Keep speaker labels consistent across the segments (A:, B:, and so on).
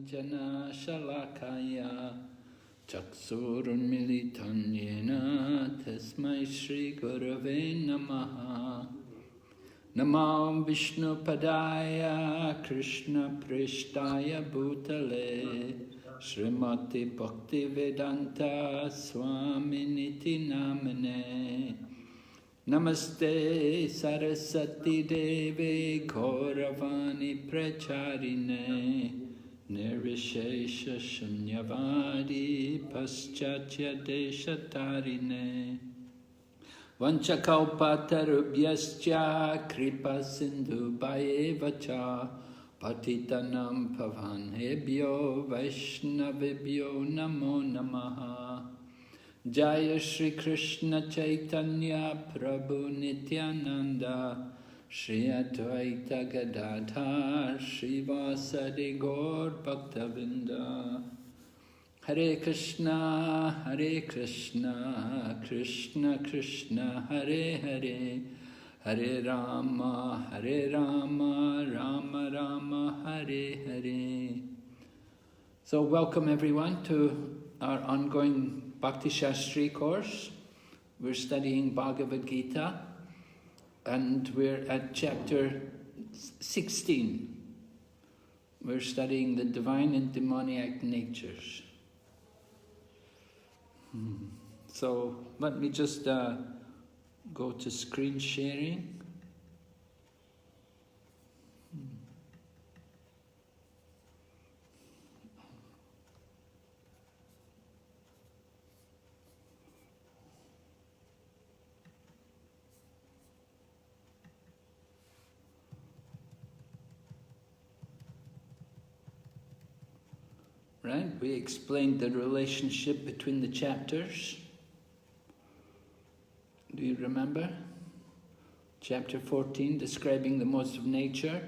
A: Jana Shalakaya Chaksurunmilitan Yena Tasmai Shri Gurave Namaha Namam Vishnu Padaya Krishna Prishtaya Bhutale Srimati Bhakti Vedanta Swaminiti Namane Namaste Saraswati Devi Gauravani Pracharine Nirvishesha Shunyavadi Paschatya Deshatarine Vanchakalpatarubhyascha Kripa Sindhu Bhayevacha Patitanam Pavanebhyo Vaishnavibhyo Namo Namaha Jaya Shri Krishna Chaitanya Prabhu Nityananda Shri Advaita Gadadhar Shri Vasadi Gaur Bhaktavinda Hare Krishna Krishna Krishna Hare Hare Hare Rama Rama Rama Hare Hare. So welcome everyone to our ongoing Bhakti Sastri course. We're studying Bhagavad Gita and we're at chapter 16. We're studying the divine and demoniac natures. So let me just go to screen sharing. Right? We explained the relationship between the chapters. Do you remember? Chapter 14, describing the modes of nature.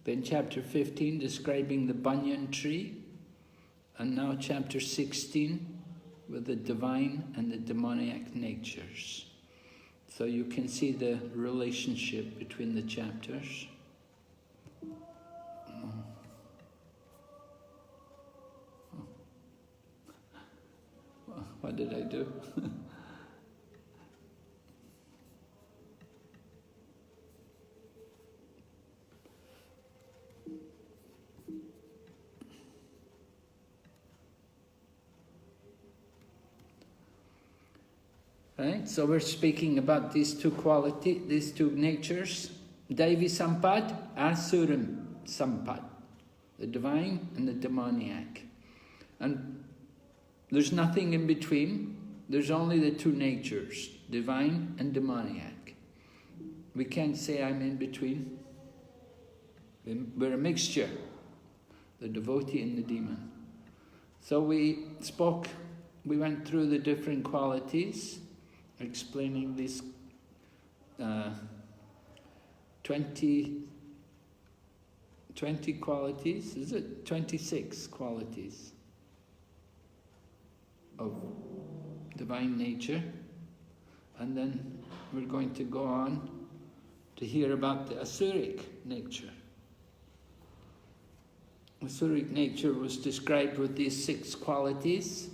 A: Then chapter 15, describing the banyan tree. And now chapter 16, with the divine and the demoniac natures. So you can see the relationship between the chapters. What did I do? Right, so we're speaking about these two qualities, these two natures, Daivi Sampad, Asuram Sampad, the divine and the demoniac. And there's nothing in between, there's only the two natures, divine and demoniac. We can't say I'm in between. We're a mixture, the devotee and the demon. So we went through the different qualities, explaining these 20 qualities, is it? 26 qualities of divine nature. And then we're going to go on to hear about the Asuric nature. Asuric nature was described with these 6 qualities: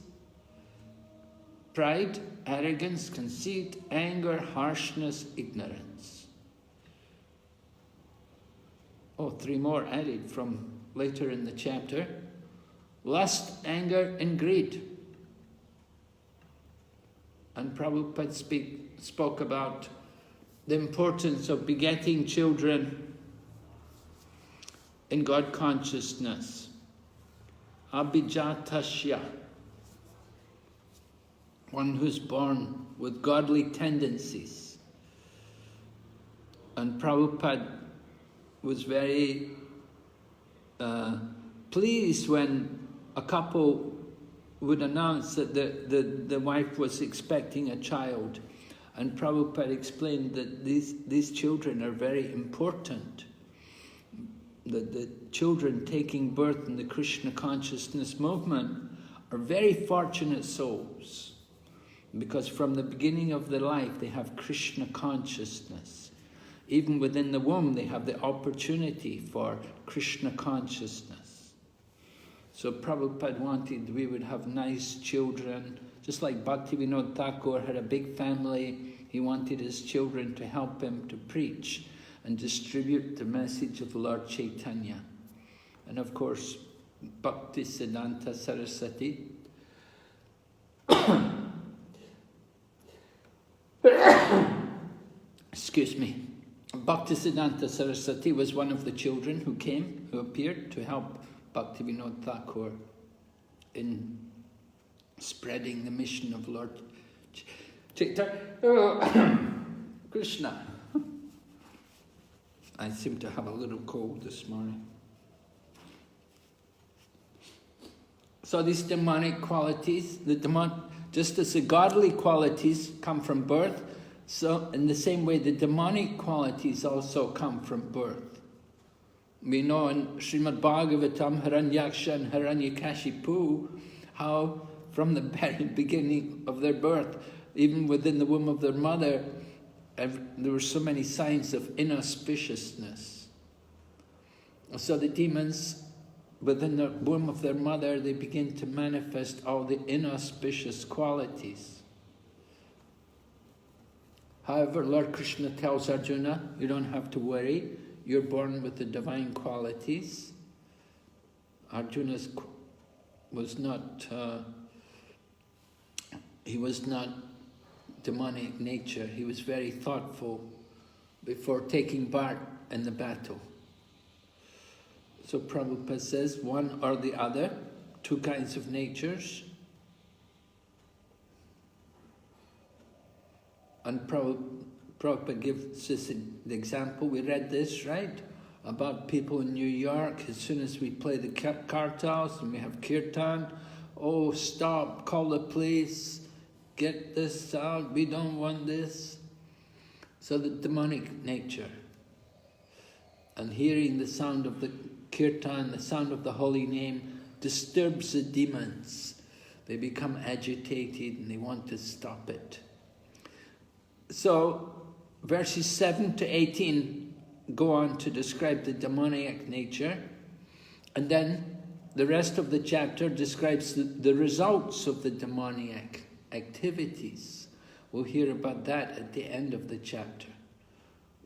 A: pride, arrogance, conceit, anger, harshness, ignorance. Oh, 3 more added from later in the chapter: lust, anger, and greed. And Prabhupada spoke about the importance of begetting children in God consciousness. Abhijatasya, one who's born with godly tendencies. And Prabhupada was very pleased when a couple would announce that the wife was expecting a child. And Prabhupada explained that these children are very important. The children taking birth in the Krishna consciousness movement are very fortunate souls, because from the beginning of their life they have Krishna consciousness. Even within the womb they have the opportunity for Krishna consciousness. So Prabhupada wanted we would have nice children, just like Bhaktivinoda Thakur had a big family. He wanted his children to help him to preach and distribute the message of Lord Chaitanya. And of course, Bhakti Siddhanta Saraswati excuse me. Bhakti Siddhanta Saraswati was one of the children who appeared to help Bhaktivinoda Thakur in spreading the mission of Lord Krishna. I seem to have a little cold this morning. So these demonic qualities, just as the godly qualities come from birth, so in the same way the demonic qualities also come from birth. We know in Srimad Bhagavatam, Hiranyaksha and Hiranyakashipu, how from the very beginning of their birth, even within the womb of their mother, there were so many signs of inauspiciousness. So the demons, within the womb of their mother, they begin to manifest all the inauspicious qualities. However, Lord Krishna tells Arjuna, you don't have to worry, you're born with the divine qualities. Arjuna was not, he was not demonic nature. He was very thoughtful before taking part in the battle. So Prabhupada says, one or the other, two kinds of natures. And Prabhupada gives us the example, we read this, right? About people in New York, as soon as we play the kartals and we have kirtan, oh, stop, call the police, get this out, we don't want this. So the demonic nature. And hearing the sound of the kirtan, the sound of the holy name, disturbs the demons. They become agitated and they want to stop it. So, verses 7 to 18 go on to describe the demoniac nature, and then the rest of the chapter describes the results of the demoniac activities. We'll hear about that at the end of the chapter.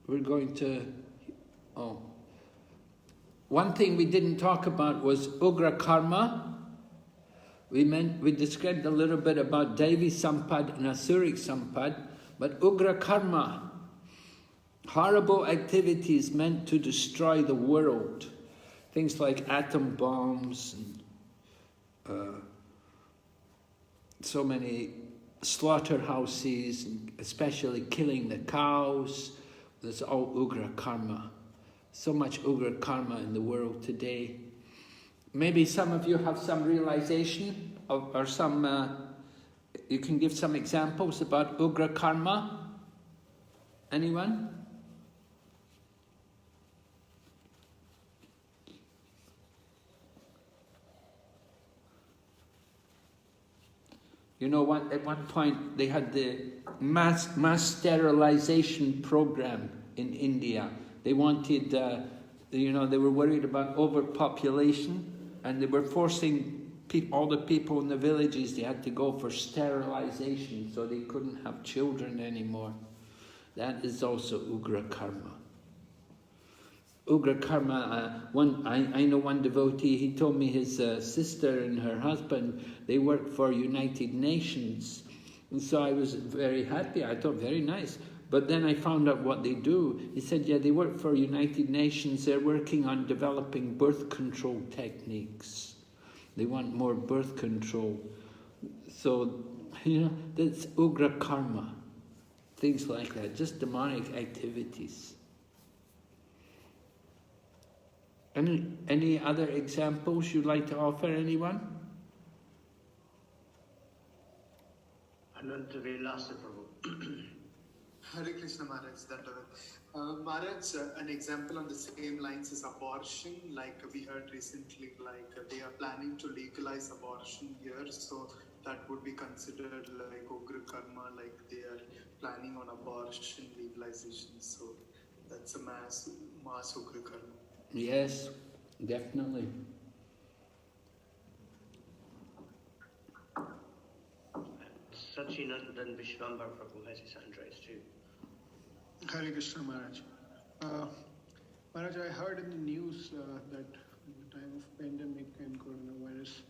A: We're going to... One thing we didn't talk about was Ugra Karma. We described a little bit about Devi Sampad and Asuric Sampad, but Ugra Karma, horrible activities meant to destroy the world. Things like atom bombs, and so many slaughterhouses, especially killing the cows. That's all Ugra Karma. So much Ugra Karma in the world today. Maybe some of you have some realization or some... you can give some examples about Ugra Karma? Anyone? You know, at one point they had the mass sterilization program in India. They wanted, they were worried about overpopulation, and they were forcing all the people in the villages, they had to go for sterilization, so they couldn't have children anymore. That is also Ugra Karma. Ugra Karma, I know one devotee, he told me his sister and her husband, they worked for United Nations. And so I was very happy, I thought, very nice. But then I found out what they do. He said, yeah, they work for United Nations, they're working on developing birth control techniques. They want more birth control. So, that's Ugra Karma. Things like that, just demonic activities. Any other examples you'd like to offer, anyone?
B: Ananta Vilasa Prabhu.
C: Hare Krishna Maharaj. Maharaj, an example on the same lines is abortion. Like we heard recently, like they are planning to legalize abortion here, so that would be considered like Ugra Karma, like they are planning on abortion legalization. So that's a mass Ugra Karma.
A: Yes, definitely.
B: Sachinandan Vishwambar Prabhu has his hand raised too.
D: Hare Krishna Maharaj. Maharaj, I heard in the news that in the time of pandemic and coronavirus,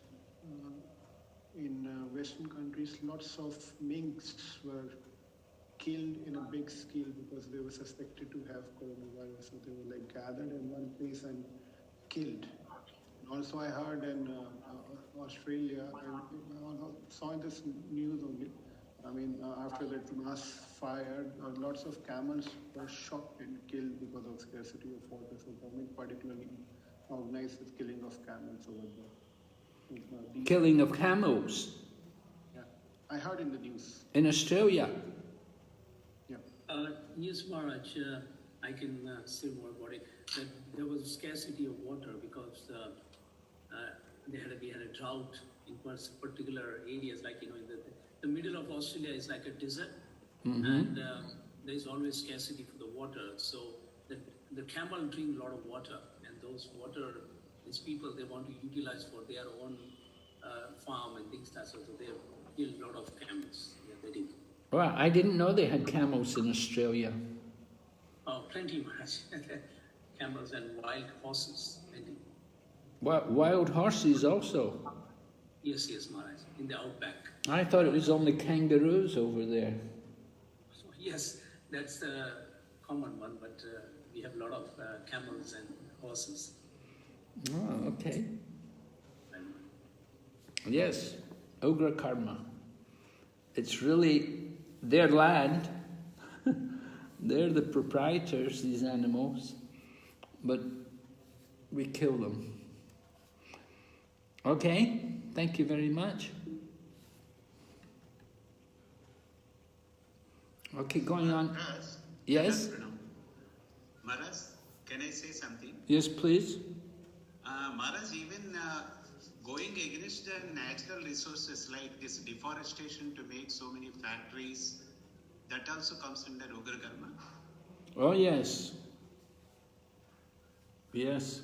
D: in Western countries, lots of minks were killed in a big scale because they were suspected to have coronavirus. So they were like gathered in one place and killed. And also I heard in Australia, I saw in this news only, I mean, after that mass fire, lots of camels were shot and killed because of scarcity of water. So government particularly organized this killing of camels over there.
A: Killing of camels?
D: Yeah, I heard in the news.
A: In Australia?
D: Yeah.
E: Yes, Maharaj, I can say more about it. That there was a scarcity of water because we had a drought in particular areas, like, in the middle of Australia is like a desert, and there is always scarcity for the water. So the camel drink a lot of water, and those water, these people, they want to utilize for their own farm and things like that. So they have killed a lot of camels.
A: Well, I didn't know they had camels in Australia.
E: Oh, plenty, Maharaj. Camels and wild horses, plenty.
A: Wild horses also?
E: Yes, Maharaj, in the outback.
A: I thought it was only kangaroos over there.
E: So, yes, that's the common one, but we have a lot of camels and horses.
A: Oh, okay. Yes, Ugra Karma. It's really their land. They're the proprietors, these animals, but we kill them. Okay, thank you very much. Okay, going on.
F: Maharaj,
A: Yes?
F: Maharaj, can I say something?
A: Yes, please.
F: Maharaj, even going against the natural resources like this deforestation to make so many factories, that also comes under Ugra Karma.
A: Oh, yes. Yes.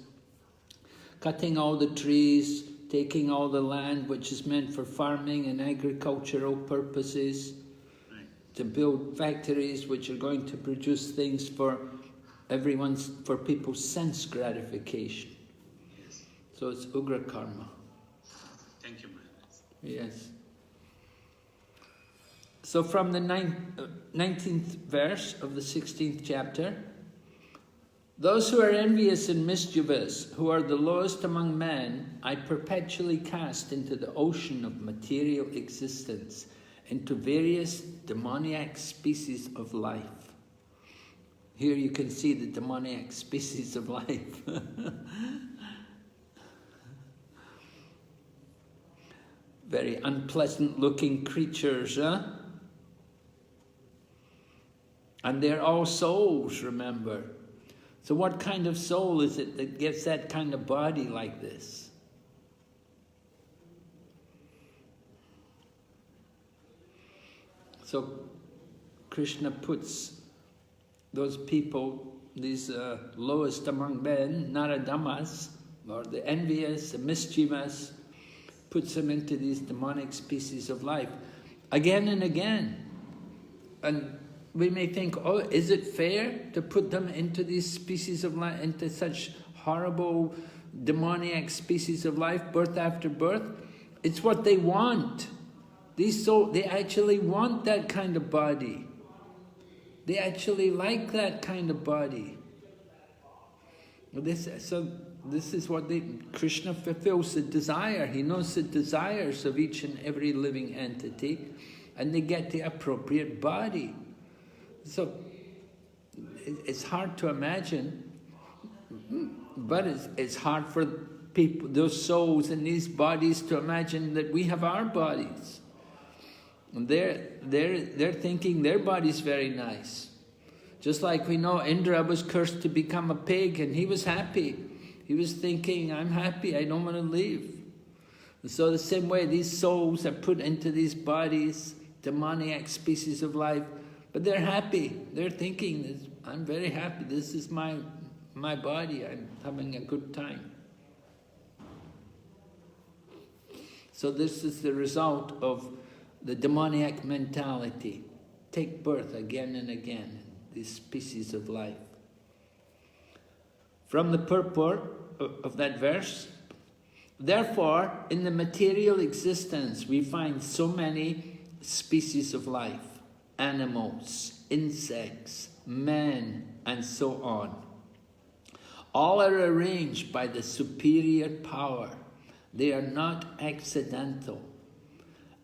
A: Cutting all the trees, taking all the land which is meant for farming and agricultural purposes,
F: Right.
A: to build factories which are going to produce things for for people's sense gratification.
F: Yes.
A: So it's Ugra Karma.
F: Thank you, Maharaj.
A: Yes. So from the 19th verse of the 16th chapter, those who are envious and mischievous, who are the lowest among men, I perpetually cast into the ocean of material existence, into various demoniac species of life. Here you can see the demoniac species of life. Very unpleasant looking creatures, huh? And they're all souls, remember. So what kind of soul is it that gets that kind of body like this? So Krishna puts those people, these lowest among men, naradamas, or the envious, the mischievous, puts them into these demonic species of life again and again. And we may think, oh, is it fair to put them into these species of life, into such horrible demoniac species of life, birth after birth? It's what they want. They actually want that kind of body. They actually like that kind of body. This is what Krishna fulfills the desire. He knows the desires of each and every living entity, and they get the appropriate body. So it's hard to imagine, but it's hard for people, those souls in these bodies, to imagine that we have our bodies. And they're thinking their body's very nice. Just like we know Indra was cursed to become a pig, and he was happy. He was thinking, I'm happy, I don't want to leave. And so the same way, these souls are put into these bodies, demoniac species of life, but they're happy. They're thinking, I'm very happy, this is my body, I'm having a good time. So this is the result of the demoniac mentality take birth again and again, these species of life. From the purport of that verse, therefore, in the material existence, we find so many species of life, animals, insects, men, and so on. All are arranged by the superior power. They are not accidental.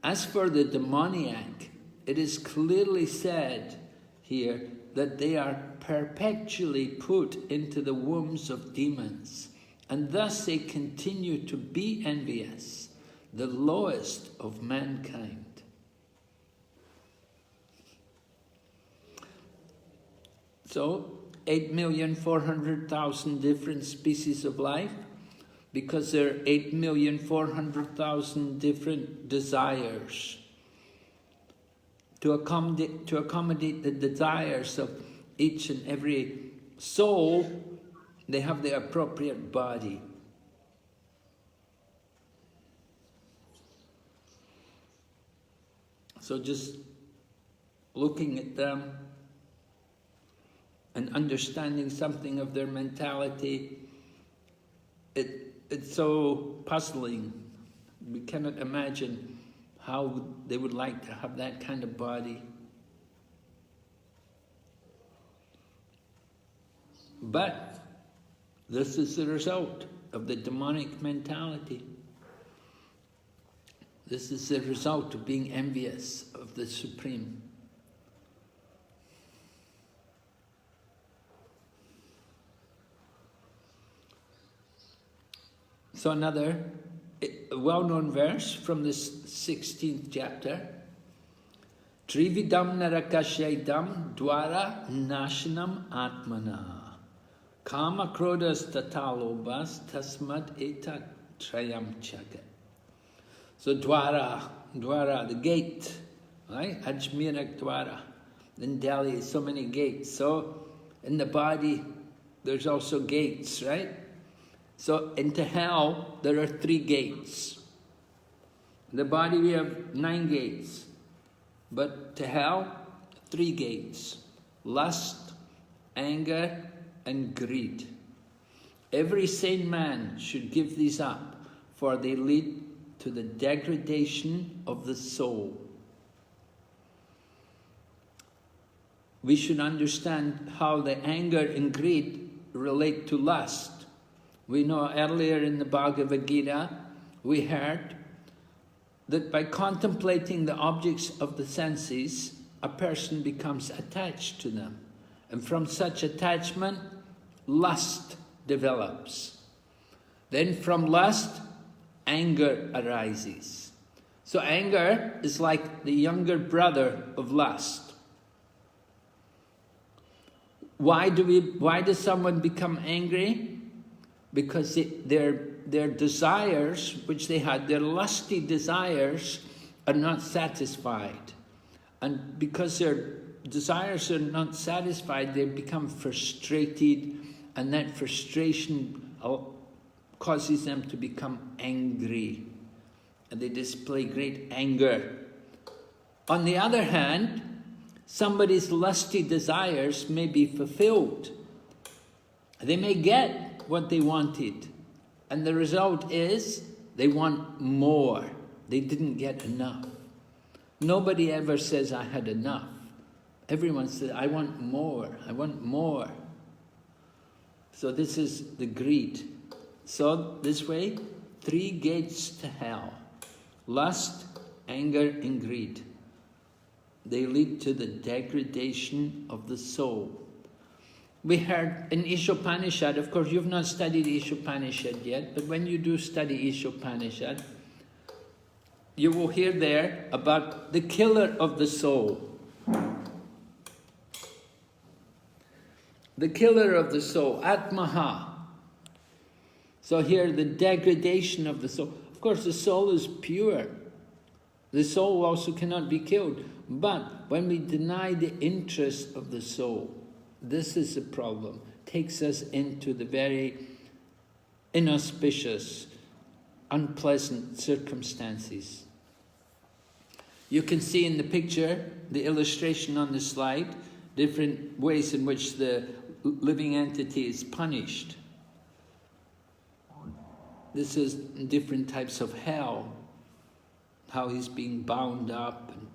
A: As for the demoniac, it is clearly said here that they are perpetually put into the wombs of demons, and thus they continue to be envious, the lowest of mankind. So, 8,400,000 different species of life, because there are 8,400,000 different desires. To accommodate the desires of each and every soul, they have the appropriate body. So just looking at them and understanding something of their mentality, it's so puzzling. We cannot imagine how they would like to have that kind of body. But this is the result of the demonic mentality. This is the result of being envious of the Supreme. So another well-known verse from this 16th chapter. Trividam narakashaidam dwara nashanam atmana. Kama krodas tatalobas tasmad etat trayam chagat. So dwara, the gate, right? Ajmirak dwara. In Delhi, so many gates. So in the body, there's also gates, right? So into hell, there are 3 gates. In the body, we have 9 gates. But to hell, 3 gates. Lust, anger, and greed. Every sane man should give these up, for they lead to the degradation of the soul. We should understand how the anger and greed relate to lust. We know earlier in the Bhagavad Gita, we heard that by contemplating the objects of the senses, a person becomes attached to them. And from such attachment, lust develops. Then from lust, anger arises. So anger is like the younger brother of lust. Why does someone become angry? Because their desires, which they had, their lusty desires, are not satisfied. And because their desires are not satisfied, they become frustrated, and that frustration causes them to become angry. And they display great anger. On the other hand, somebody's lusty desires may be fulfilled. They may get what they wanted, and the result is they want more. They didn't get enough. Nobody ever says, I had enough. Everyone says, I want more, I want more. So this is the greed. So this way, 3 gates to hell. Lust, anger, and greed. They lead to the degradation of the soul. We heard in Ishopanishad, of course you've not studied Ishopanishad yet, but when you do study Ishopanishad, you will hear there about the killer of the soul. The killer of the soul, Atmaha. So here, the degradation of the soul. Of course, the soul is pure. The soul also cannot be killed. But when we deny the interest of the soul, this is the problem. Takes us into the very inauspicious, unpleasant circumstances. You can see in the picture, the illustration on the slide, different ways in which the living entity is punished. This is different types of hell, how he's being bound up, and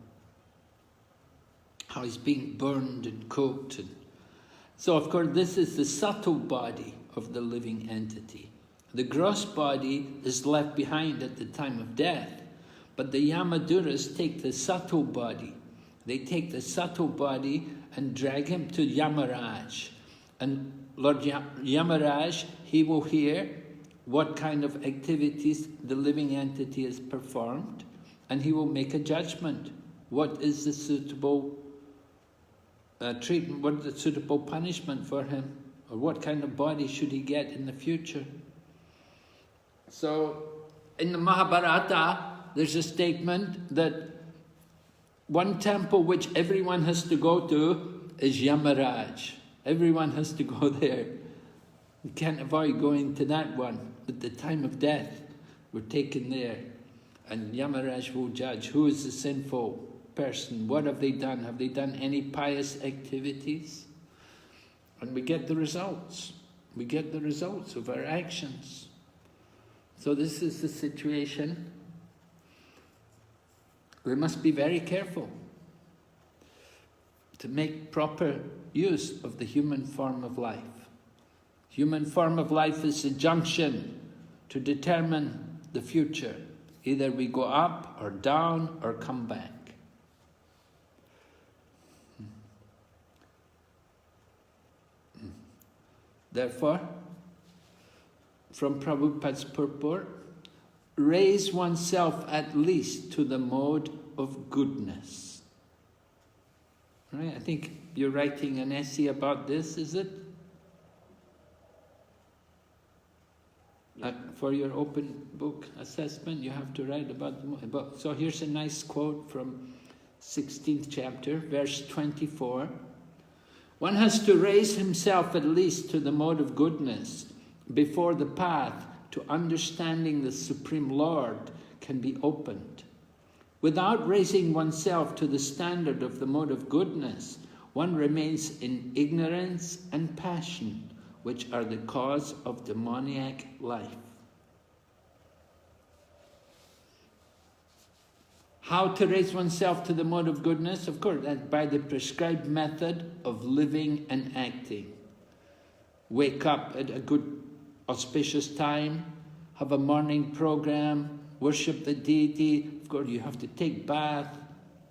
A: how he's being burned and cooked. And so, of course, this is the subtle body of the living entity. The gross body is left behind at the time of death, but the Yamaduras take the subtle body. They take the subtle body and drag him to Yamaraj. And Lord Yamaraj, he will hear what kind of activities the living entity has performed, and he will make a judgment. What is the suitable treatment, what is the suitable punishment for him, or what kind of body should he get in the future? So, in the Mahabharata, there's a statement that one temple which everyone has to go to is Yamaraj. Everyone has to go there. You can't avoid going to that one. At the time of death, we're taken there, and Yamaraj will judge who is the sinful person. What have they done? Have they done any pious activities? And we get the results. We get the results of our actions. So this is the situation. We must be very careful to make proper use of the human form of life. Human form of life is a junction to determine the future. Either we go up or down or come back. Therefore, from Prabhupada's purport, raise oneself at least to the mode of goodness. Right? I think you're writing an essay about this, is it? For your open book assessment, you have to write about the... So here's a nice quote from 16th chapter, verse 24. One has to raise himself at least to the mode of goodness before the path to understanding the Supreme Lord can be opened. Without raising oneself to the standard of the mode of goodness, one remains in ignorance and passion, which are the cause of demoniac life. How to raise oneself to the mode of goodness? Of course, that's by the prescribed method of living and acting. Wake up at a good, auspicious time, have a morning program, worship the deity. Of course, you have to take bath,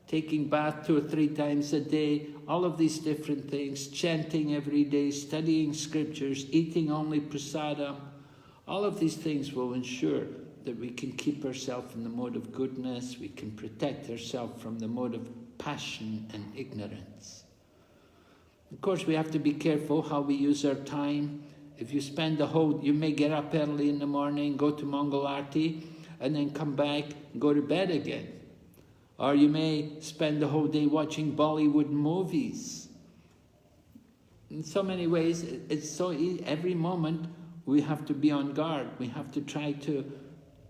A: taking bath 2 or 3 times a day, all of these different things, chanting every day, studying scriptures, eating only prasadam. All of these things will ensure that we can keep ourselves in the mode of goodness, we can protect ourselves from the mode of passion and ignorance. Of course, we have to be careful how we use our time. If you spend the whole, you may get up early in the morning, go to Mangal Aarti, and then come back and go to bed again. Or you may spend the whole day watching Bollywood movies. In so many ways, it's so easy. Every moment we have to be on guard. We have to try to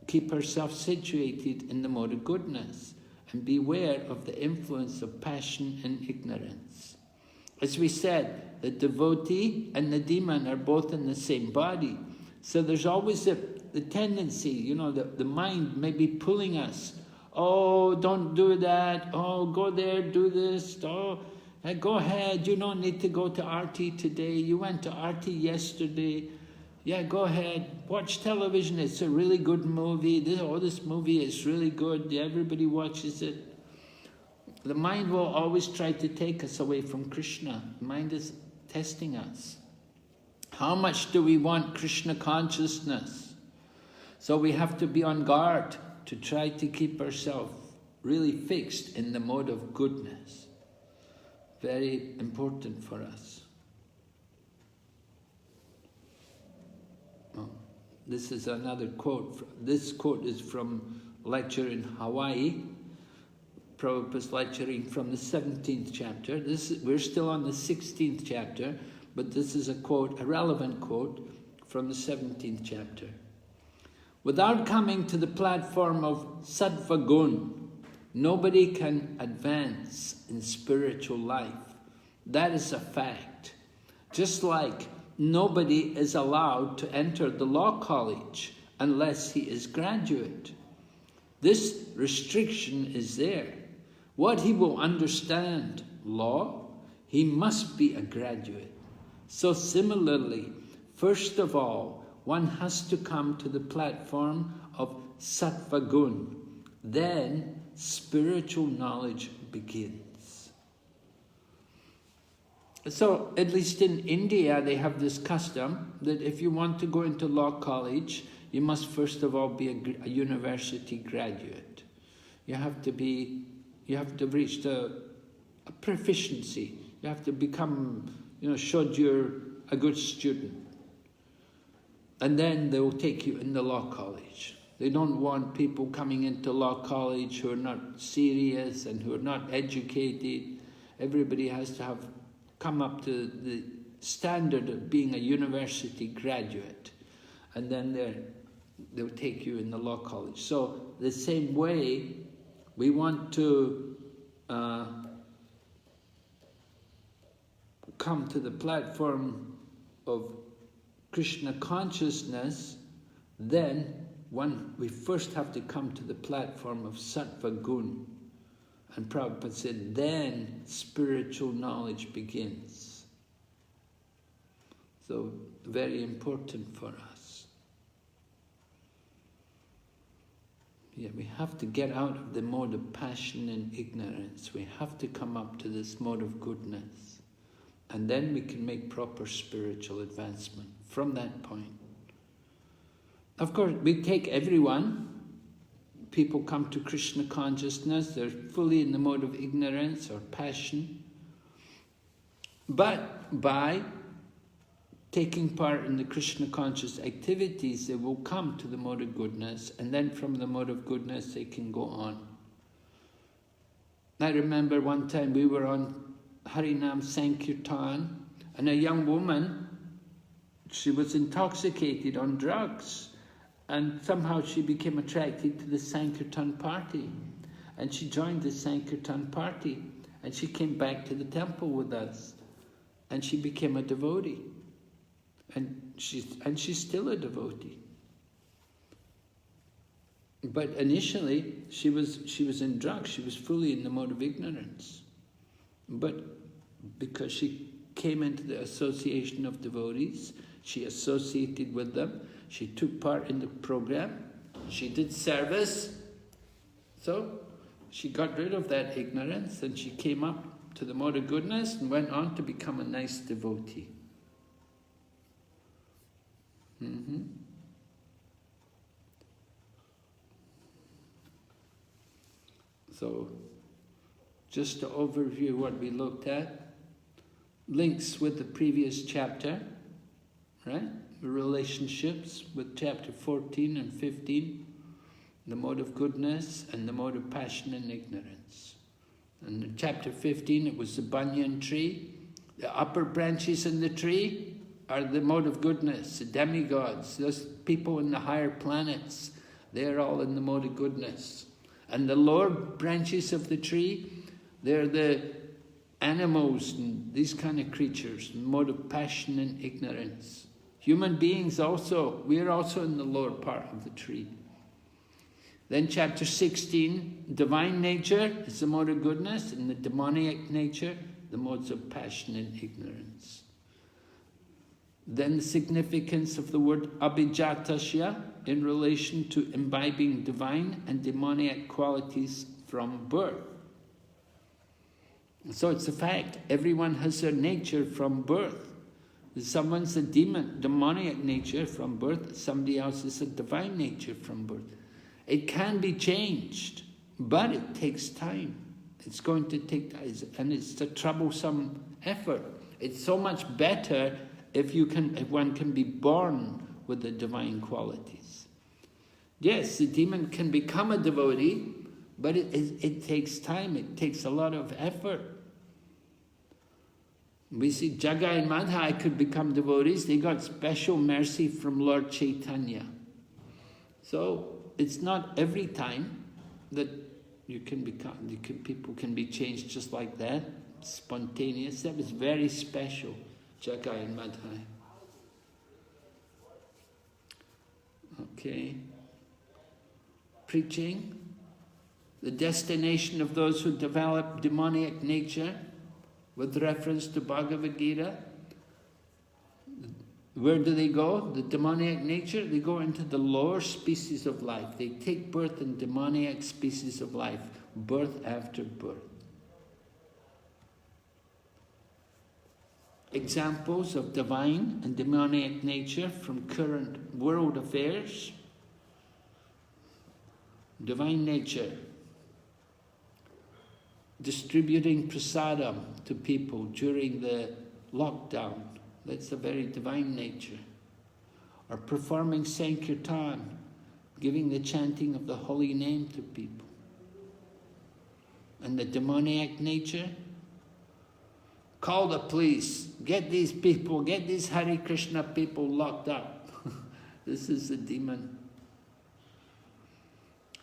A: keep ourselves situated in the mode of goodness and beware of the influence of passion and ignorance. As we said, the devotee and the demon are both in the same body. So there's always the tendency, you know, the mind may be pulling us. Oh, don't do that. Oh, go there, do this. Oh, go ahead. You don't need to go to Aarti today. You went to Aarti yesterday. Yeah, go ahead. Watch television. It's a really good movie. This movie is really good. Everybody watches it. The mind will always try to take us away from Krishna. The mind is testing us. How much do we want Krishna consciousness? So we have to be on guard to try to keep ourselves really fixed in the mode of goodness. Very important for us. Oh, this is another quote. This quote is from lecture in Hawaii. Prabhupada's lecturing from the 17th chapter. We're still on the 16th chapter, but this is a quote, a relevant quote from the 17th chapter. Without coming to the platform of sattva gun, Nobody can advance in spiritual life. That is a fact. Just like nobody is allowed to enter the law college unless he is graduate. This restriction is there. What he will understand, law, he must be a graduate. So similarly, first of all, one has to come to the platform of sattva gun. Then spiritual knowledge begins. So, at least in India, they have this custom that if you want to go into law college, you must first of all be a university graduate. You have to reach a proficiency. You have to become, showed you're a good student. And then they will take you in the law college. They don't want people coming into law college who are not serious and who are not educated. Everybody has to have come up to the standard of being a university graduate. And then they'll take you in the law college. So the same way, we want to come to the platform of Krishna consciousness, then we first have to come to the platform of sattva gun. And Prabhupada said, then spiritual knowledge begins. So, very important for us. Yeah, we have to get out of the mode of passion and ignorance. We have to come up to this mode of goodness. And then we can make proper spiritual advancement from that point. Of course, we take everyone. People come to Krishna consciousness, they're fully in the mode of ignorance or passion. But by taking part in the Krishna conscious activities, they will come to the mode of goodness, and then from the mode of goodness they can go on. I remember one time we were on Harinam Sankirtan, and a young woman, she was intoxicated on drugs. And somehow she became attracted to the Sankirtan party. And she joined the Sankirtan party. And she came back to the temple with us. And she became a devotee. And she's still a devotee. But initially, she was in drugs. She was fully in the mode of ignorance. But because she came into the association of devotees, she associated with them, she took part in the program, she did service, so she got rid of that ignorance and she came up to the mode of goodness and went on to become a nice devotee. So, just to overview what we looked at, links with the previous chapter, right? Relationships with chapter 14 and 15, the mode of goodness and the mode of passion and ignorance. And in chapter 15, it was the banyan tree. The upper branches in the tree are the mode of goodness, the demigods, those people in the higher planets, they're all in the mode of goodness. And the lower branches of the tree, they're the animals and these kind of creatures, the mode of passion and ignorance. Human beings also, we are also in the lower part of the tree. Then chapter 16, divine nature is the mode of goodness, and the demoniac nature, the modes of passion and ignorance. Then the significance of the word abhijatasya in relation to imbibing divine and demoniac qualities from birth. So it's a fact, everyone has their nature from birth. Someone's a demoniac nature from birth, somebody else is a divine nature from birth. It can be changed, but it takes time. It's going to take time, and it's a troublesome effort. It's so much better if one can be born with the divine qualities. Yes, the demon can become a devotee, but it takes time, it takes a lot of effort. We see Jagai and Madhai could become devotees. They got special mercy from Lord Chaitanya. So it's not every time that people can be changed just like that, spontaneous. That was very special, Jagai and Madhai. Okay. Preaching. The destination of those who develop demoniac nature, with reference to Bhagavad Gita. Where do they go? The demoniac nature, they go into the lower species of life. They take birth in demoniac species of life, birth after birth. Examples of divine and demoniac nature from current world affairs. Divine nature. Distributing prasadam to people during the lockdown. That's a very divine nature. Or performing Sankirtan, giving the chanting of the holy name to people. And the demoniac nature, call the police, get these people, get these Hare Krishna people locked up. This is the demon.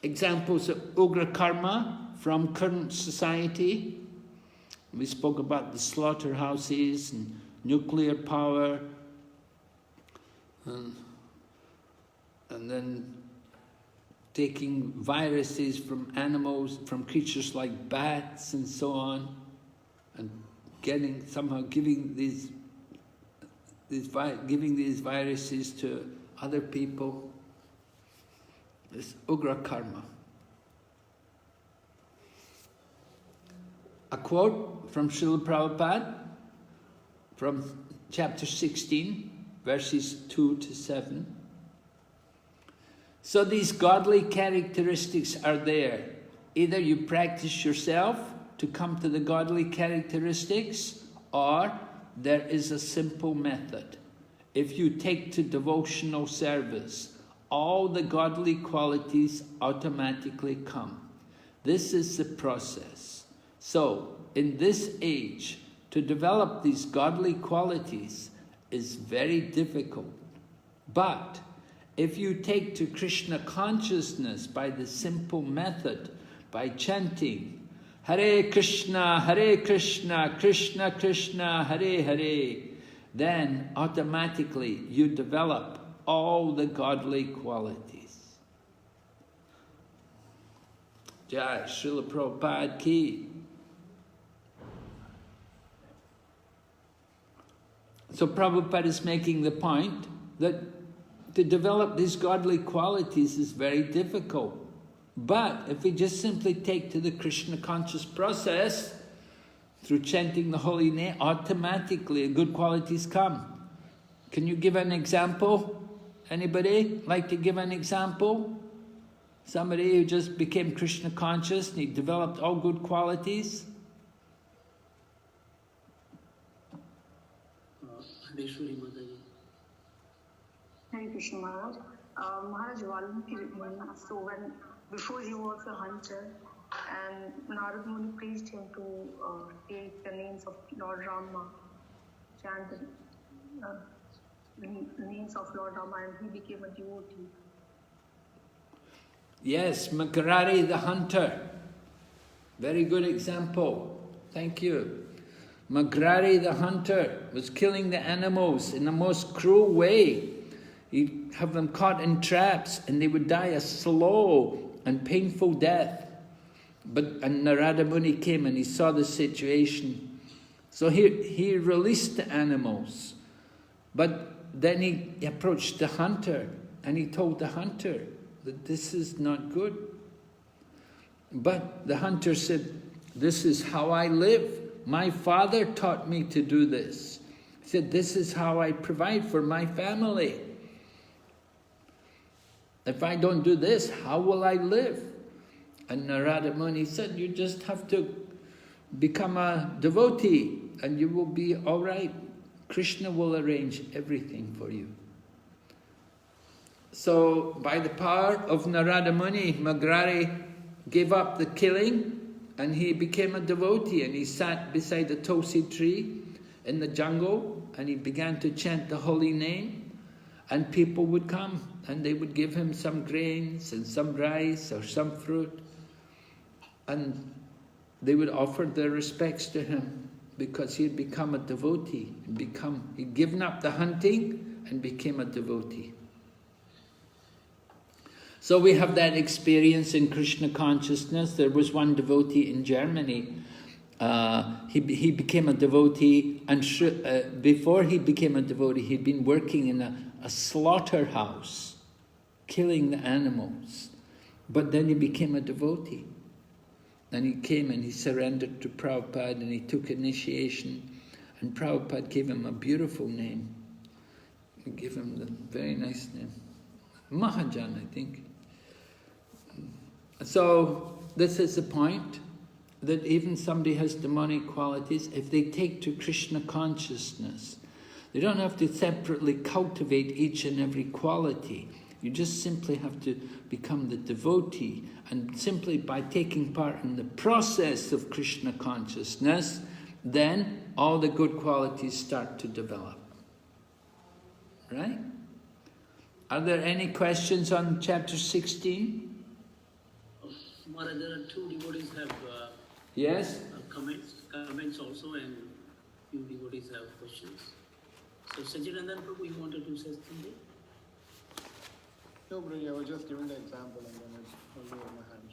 A: Examples of ugra karma from current society. We spoke about the slaughterhouses and nuclear power, and then taking viruses from animals, from creatures like bats and so on, and somehow giving these viruses to other people. This ugra karma. A quote from Srila Prabhupada from chapter 16, verses 2 to 7. So these godly characteristics are there. Either you practice yourself to come to the godly characteristics, or there is a simple method. If you take to devotional service, all the godly qualities automatically come. This is the process. So, in this age, to develop these godly qualities is very difficult. But if you take to Krishna consciousness by the simple method, by chanting Hare Krishna, Krishna Krishna, Hare Hare, then automatically you develop all the godly qualities. Jai Srila Prabhupada ki. So Prabhupada is making the point that to develop these godly qualities is very difficult. But if we just simply take to the Krishna conscious process, through chanting the holy name, automatically good qualities come. Can you give an example? Anybody like to give an example? Somebody who just became Krishna conscious and he developed all good qualities?
G: Hare Krishna Maharaj. Maharaj Valmiki, so when before he was a hunter, and Narad Muni pleased him to take the names of Lord Rama, chant the names of Lord Rama, and he became a devotee.
A: Yes, Makarari the hunter. Very good example. Thank you. Magrari the hunter was killing the animals in the most cruel way. He'd have them caught in traps and they would die a slow and painful death. And Narada Muni came and he saw the situation. So he released the animals. But then he approached the hunter and he told the hunter that this is not good. But the hunter said, this is how I live. My father taught me to do this. He said, this is how I provide for my family. If I don't do this, how will I live? And Narada Muni said, you just have to become a devotee and you will be all right. Krishna will arrange everything for you. So by the power of Narada Muni, Magrari gave up the killing and he became a devotee, and he sat beside a tulsi tree in the jungle and he began to chant the holy name, and people would come and they would give him some grains and some rice or some fruit. and they would offer their respects to him because he had become a devotee. He'd given up the hunting and became a devotee. So we have that experience in Krishna consciousness. There was one devotee in Germany. He became a devotee, and before he became a devotee, he'd been working in a slaughterhouse, killing the animals. But then he became a devotee. And he came and he surrendered to Prabhupada and he took initiation. And Prabhupada gave him a beautiful name. He gave him the very nice name. Mahajan, I think. So this is the point, that even somebody has demonic qualities, if they take to Krishna consciousness, they don't have to separately cultivate each and every quality. You just simply have to become the devotee, and simply by taking part in the process of Krishna consciousness, then all the good qualities start to develop. Right? Are there any questions on chapter 16?
E: Maharaj, there are two devotees have
A: Yes?
E: comments also, and few devotees have questions. So Sachidanand Prabhu, you wanted to say something?
D: No, Prabhuji, I was just giving the example and then I was over my hand.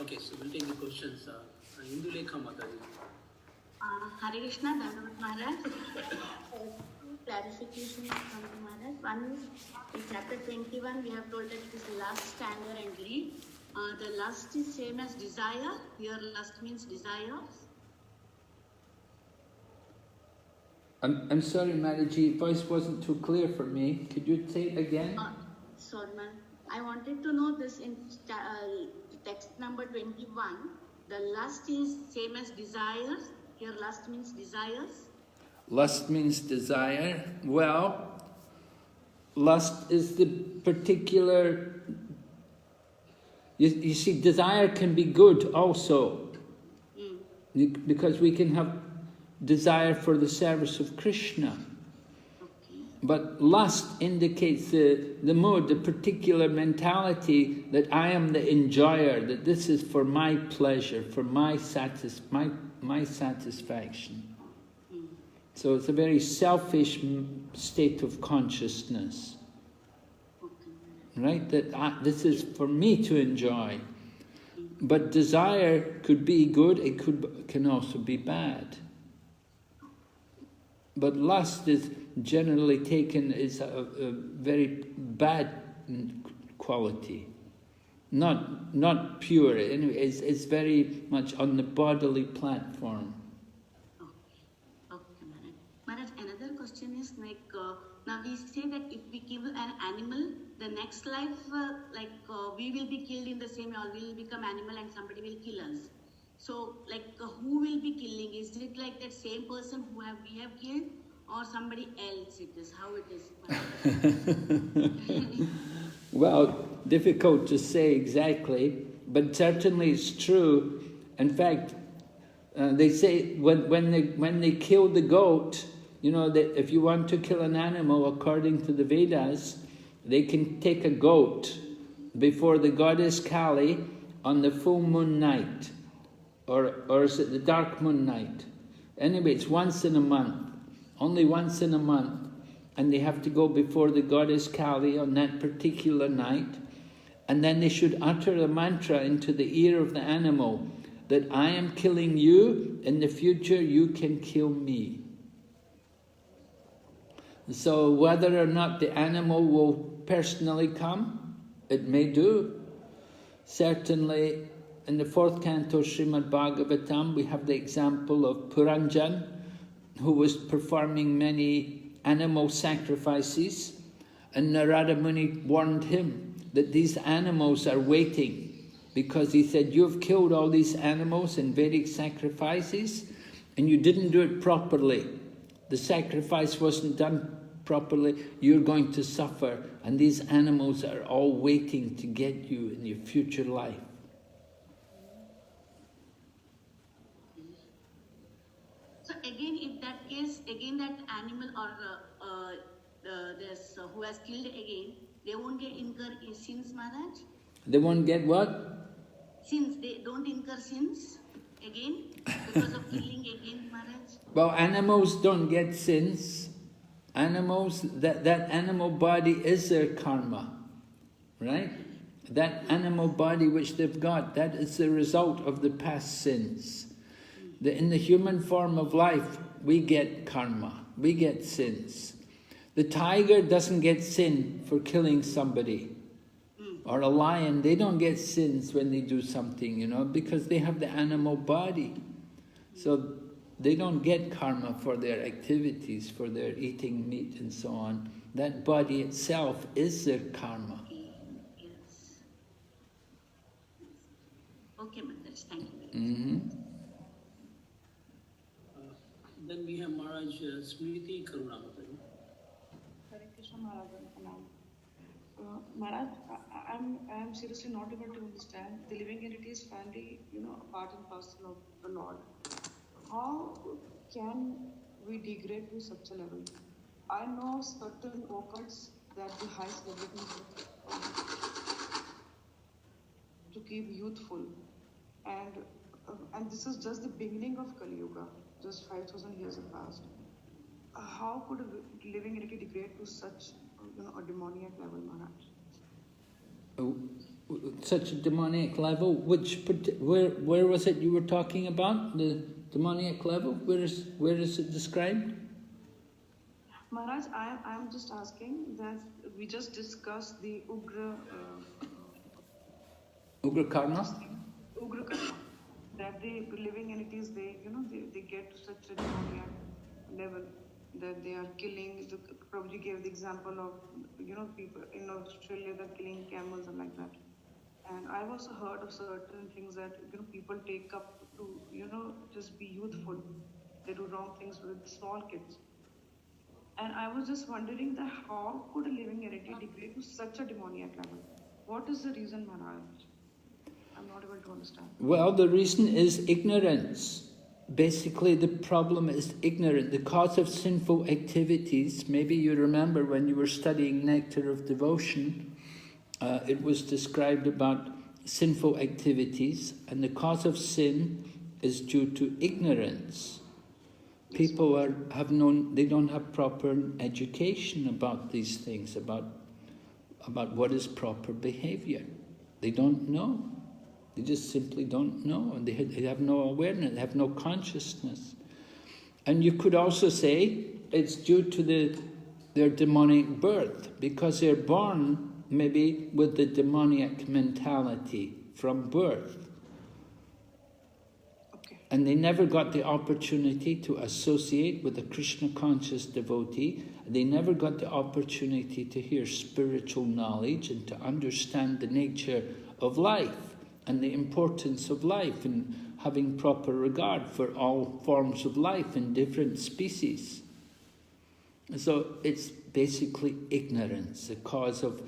E: Okay, so we'll take the questions. Indulekha Mataji.
H: Hare Krishna, Dandavat Maharaj. Clarification from the Maharaj. One is, in chapter 21, we have told that it is lust, anger and greed. The lust is same as desire. Here lust means desire.
A: I'm sorry, Mataji, voice wasn't too clear for me. Could you say it again?
H: Sorry, man. I wanted to know this in text number 21. The lust is same as desires. Here lust means desires.
A: Lust means desire. Well, lust is the particular... You see, desire can be good also. Because we can have desire for the service of Krishna. But lust indicates the mood, the particular mentality that I am the enjoyer, that this is for my pleasure, for my satisfaction. So it's a very selfish state of consciousness. Right? That this is for me to enjoy. But desire could be good, it can also be bad. But lust is generally taken as a very bad quality. Not pure, anyway, it's very much on the bodily platform.
H: Okay, Maharaj. Maharaj, another question is like, now we say that if we kill an animal, the next life, we will be killed in the same way, or we will become animal and somebody will kill us. So, who will be killing? Is it like that same person who we have killed, or somebody else it is? How it is?
A: Well, difficult to say exactly, but certainly it's true. In fact, they say when they kill the goat, you know, that if you want to kill an animal, according to the Vedas, they can take a goat before the goddess Kali on the full moon night, or is it the dark moon night? Anyway, it's once in a month, only once in a month, and they have to go before the goddess Kali on that particular night, and then they should utter a mantra into the ear of the animal, that I am killing you, in the future you can kill me. So whether or not the animal will personally come, it may do. Certainly, in the 4th canto Srimad Bhagavatam, we have the example of Puranjan, who was performing many animal sacrifices, and Narada Muni warned him that these animals are waiting, because he said, you've killed all these animals in Vedic sacrifices, and you didn't do it properly. The sacrifice wasn't done properly, you're going to suffer, and these animals are all waiting to get you in your future life.
H: So again, if that case, again that animal or who has killed again, they won't get incur sins, Maharaj?
A: They won't get what?
H: sins, they don't incur sins again because of killing again, Maharaj?
A: Well, animals don't get sins. Animals, that animal body is their karma, right? That animal body which they've got, that is the result of the past sins. In the human form of life, we get karma, we get sins. The tiger doesn't get sin for killing somebody. Or a lion, they don't get sins when they do something, you know, because they have the animal body. So they don't get karma for their activities, for their eating meat and so on. That body itself is their karma.
H: Yes. Okay, Maharaj, thank you.
E: Then we have Maharaj Smriti Karunamata.
I: Hare Krishna Maharaj. Maharaj, I am seriously not able to understand. The living entities finally, part and parcel of the Lord. How can we degrade to such a level? I know certain occults that the highest development to keep youthful, and this is just the beginning of Kali Yuga. Just 5,000 years have passed. How could a living entity degrade to such a demoniac level, Maharaj?
A: Such a demoniac level? Where was it you were talking about? The demoniac level? Where is it described?
I: Maharaj, I am just asking that we just discussed the Ugra
A: karma?
I: Ugra karma. That the living entities, they get to such a demoniac level that they are killing. Probably gave the example of people in Australia that killing camels and like that. And I've also heard of certain things that people take up to just be youthful. They do wrong things with small kids. And I was just wondering that how could a living entity degrade to such a demoniac level? What is the reason, Maharaj? I'm not able to understand.
A: Well, the reason is ignorance. Basically, the problem is ignorance. The cause of sinful activities, maybe you remember when you were studying Nectar of Devotion, it was described about sinful activities, and the cause of sin is due to ignorance. People they don't have proper education about these things, about what is proper behavior. They don't know. They just simply don't know, and they have no awareness, they have no consciousness. And you could also say it's due to their demonic birth, because they're born maybe with the demoniac mentality from birth.
I: Okay.
A: And they never got the opportunity to associate with a Krishna-conscious devotee. They never got the opportunity to hear spiritual knowledge and to understand the nature of life and the importance of life and having proper regard for all forms of life in different species. So it's basically ignorance, the cause of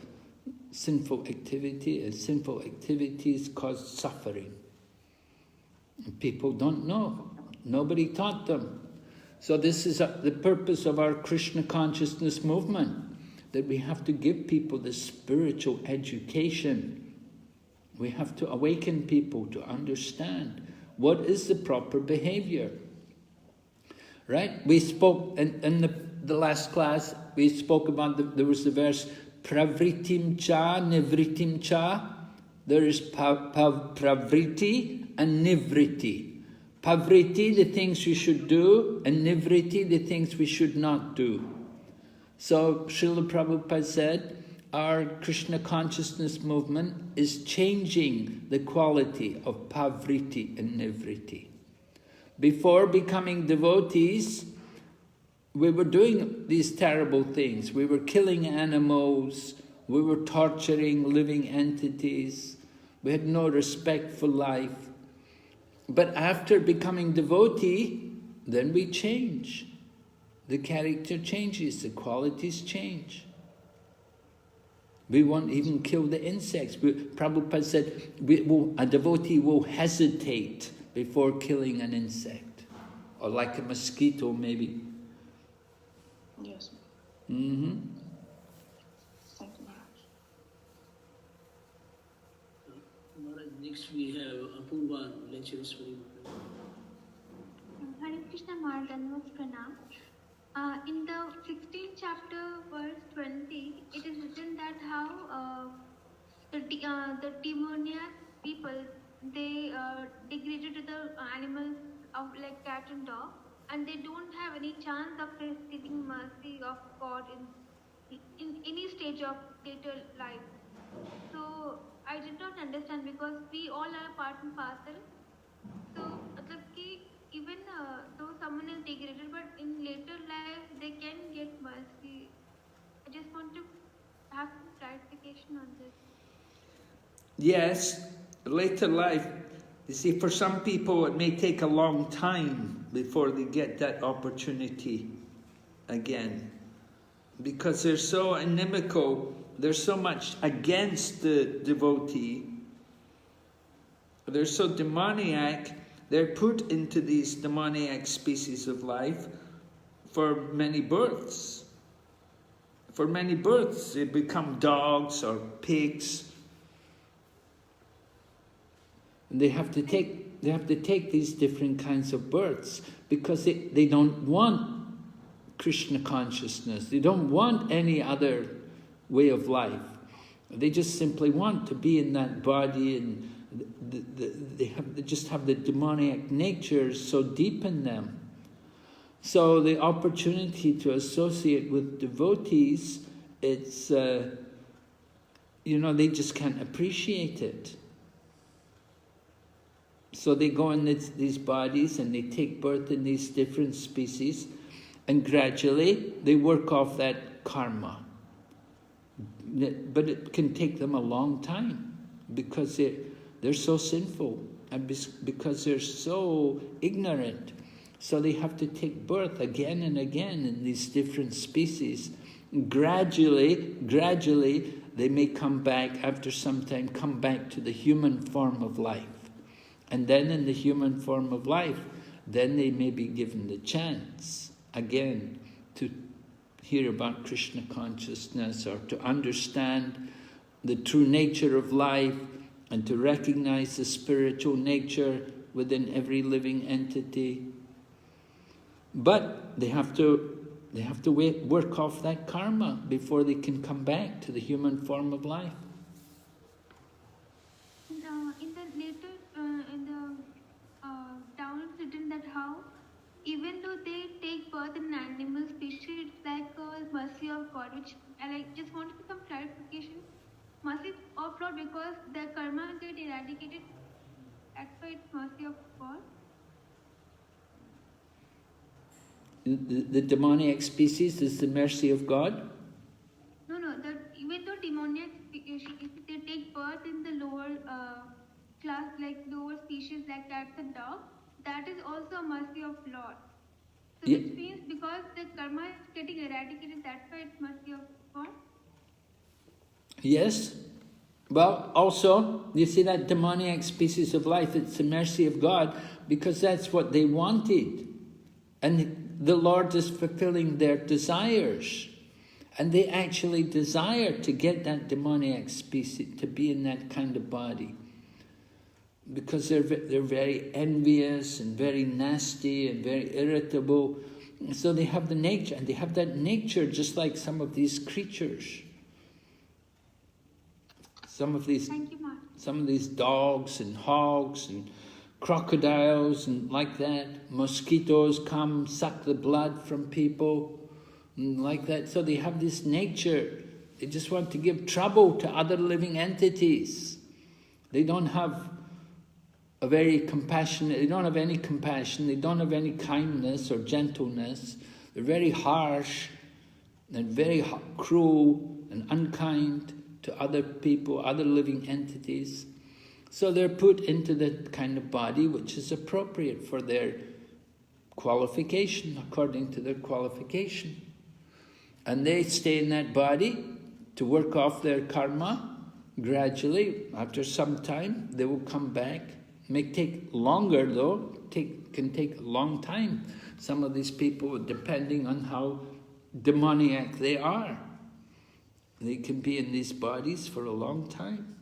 A: sinful activity, and sinful activities cause suffering. And people don't know. Nobody taught them. So this is the purpose of our Krishna consciousness movement, that we have to give people this spiritual education. We have to awaken people to understand what is the proper behavior. Right? We spoke in the last class, we spoke about, there was the verse, pravritim cha, nivritim cha. There is pravriti and nivriti. Pavriti, the things we should do, and nivriti, the things we should not do. So Srila Prabhupada said, our Krishna consciousness movement is changing the quality of pavriti and nivriti. Before becoming devotees, we were doing these terrible things. We were killing animals, we were torturing living entities, we had no respect for life. But after becoming devotee, then we change. The character changes, the qualities change. We won't even kill the insects. Prabhupada said a devotee will hesitate before killing an insect. Or like a mosquito, maybe.
I: Yes.
A: Mm-hmm.
I: Thank you, Maharaj.
E: Maharaj, Next we have Apurva Lectureswari.
J: Hare Krishna Maharaj, Pranam. In the 16th chapter, verse 20, it is written that how the demoniac people, they degraded to the animals of like cat and dog, and they don't have any chance of receiving mercy of God in any stage of later life. So I did not understand, because we all are part and parcel. So even though someone is degraded, but in later life they can get mercy. I just want to have some clarification on this.
A: Yes, later life, you see, for some people it may take a long time before they get that opportunity again, because they're so inimical, they're so much against the devotee, they're so demoniac, they're put into these demoniac species of life for many births. For many births, they become dogs or pigs. And they have to take these different kinds of births, because they don't want Krishna consciousness. They don't want any other way of life. They just simply want to be in that body, and they just have the demoniac nature so deep in them. So the opportunity to associate with devotees, it's, they just can't appreciate it. So they go in these bodies and they take birth in these different species, and gradually they work off that karma. But it can take them a long time, because they're so sinful, and because they're so ignorant. So they have to take birth again and again in these different species. Gradually, they may come back, after some time, come back to the human form of life. And then in the human form of life, then they may be given the chance again to hear about Krishna consciousness, or to understand the true nature of life, and to recognize the spiritual nature within every living entity. But they have to work off that karma before they can come back to the human form of life.
J: In the later, down it's written that how, even though they take birth in an animal species, it's like a mercy of God, which I just wanted some clarification. Mercy of God, because the karma get eradicated, that's why it's mercy of God.
A: The demoniac species is the mercy of God?
J: No, even though demoniac species, they take birth in the lower class, like lower species like cats and dogs, that is also a mercy of Lord. So
A: Yeah.
J: which means because the karma is getting eradicated, that's why it's mercy of God.
A: Yes. Well, also, you see that demoniac species of life, it's the mercy of God, because that's what they wanted. And the Lord is fulfilling their desires. And they actually desire to get that demoniac species, to be in that kind of body. Because they're very envious and very nasty and very irritable. So they have the nature, and they have that nature just like some of these creatures. Some of these dogs and hogs and crocodiles and like that. Mosquitoes come, suck the blood from people and like that. So they have this nature. They just want to give trouble to other living entities. They don't have a very compassionate, they don't have any compassion, they don't have any kindness or gentleness. They're very harsh and very cruel and unkind to other people, other living entities. So they're put into that kind of body which is appropriate for their qualification, according to their qualification. And they stay in that body to work off their karma. Gradually, after some time, they will come back. It may take longer though, can take a long time. Some of these people, depending on how demoniac they are, they can be in these bodies for a long time.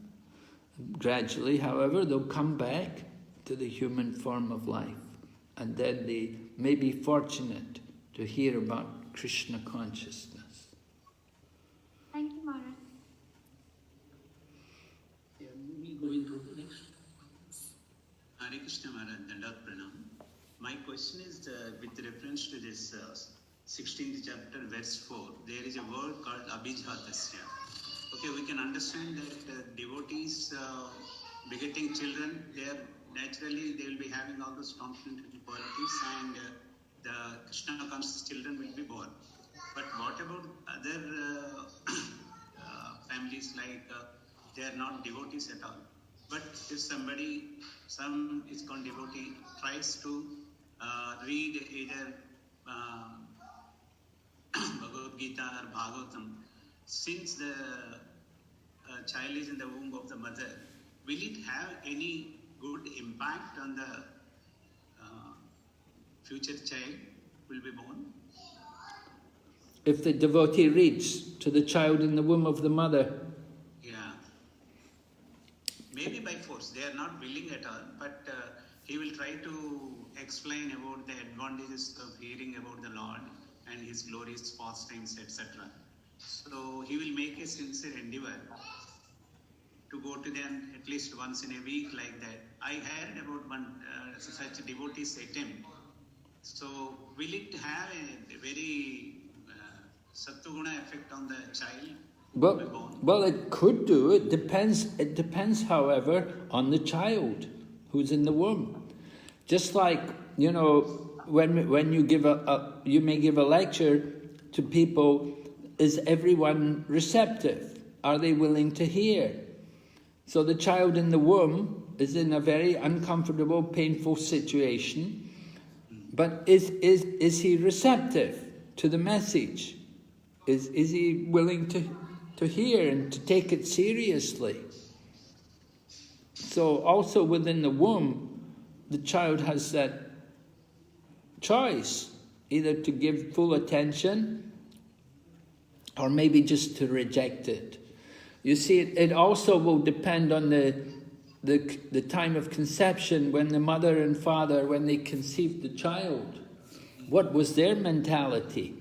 A: Gradually, however, they'll come back to the human form of life, and then they may be fortunate to hear about Krishna consciousness.
J: Thank you, Maharaj.
E: Yeah, we going to the next.
F: Hare Krishna Maharaj, Dandat Pranam. My question is with reference to this 16th chapter, verse 4. There is a word called Abhijatasya. Okay, we can understand that devotees begetting children, they will be having all those transcendental qualities, and the Krishna conscious children will be born. But what about other families, like they are not devotees at all? But if some ISKCON devotee tries to read either Bhagavad Gita or Bhagavatam, since the child is in the womb of the mother, will it have any good impact on the future child will be born?
A: If the devotee reads to the child in the womb of the mother,
F: Yeah. Maybe by force. They are not willing at all, but he will try to explain about the advantages of hearing about the Lord and His glorious pastimes, etc. So he will make a sincere endeavor to go to them at least once in a week, like that. I heard about one such a devotee's attempt. So will it have a very Sattva-guna effect on the child?
A: well, it could do. It depends, however, on the child who's in the womb. Just like, you know, when you give you may give a lecture to people, is everyone receptive? Are they willing to hear? So the child in the womb is in a very uncomfortable, painful situation, but is he receptive to the message? Is he willing to hear and to take it seriously? So also within the womb, the child has that choice, either to give full attention or maybe just to reject it. You see, it also will depend on the time of conception, when the mother and father, when they conceived the child. What was their mentality?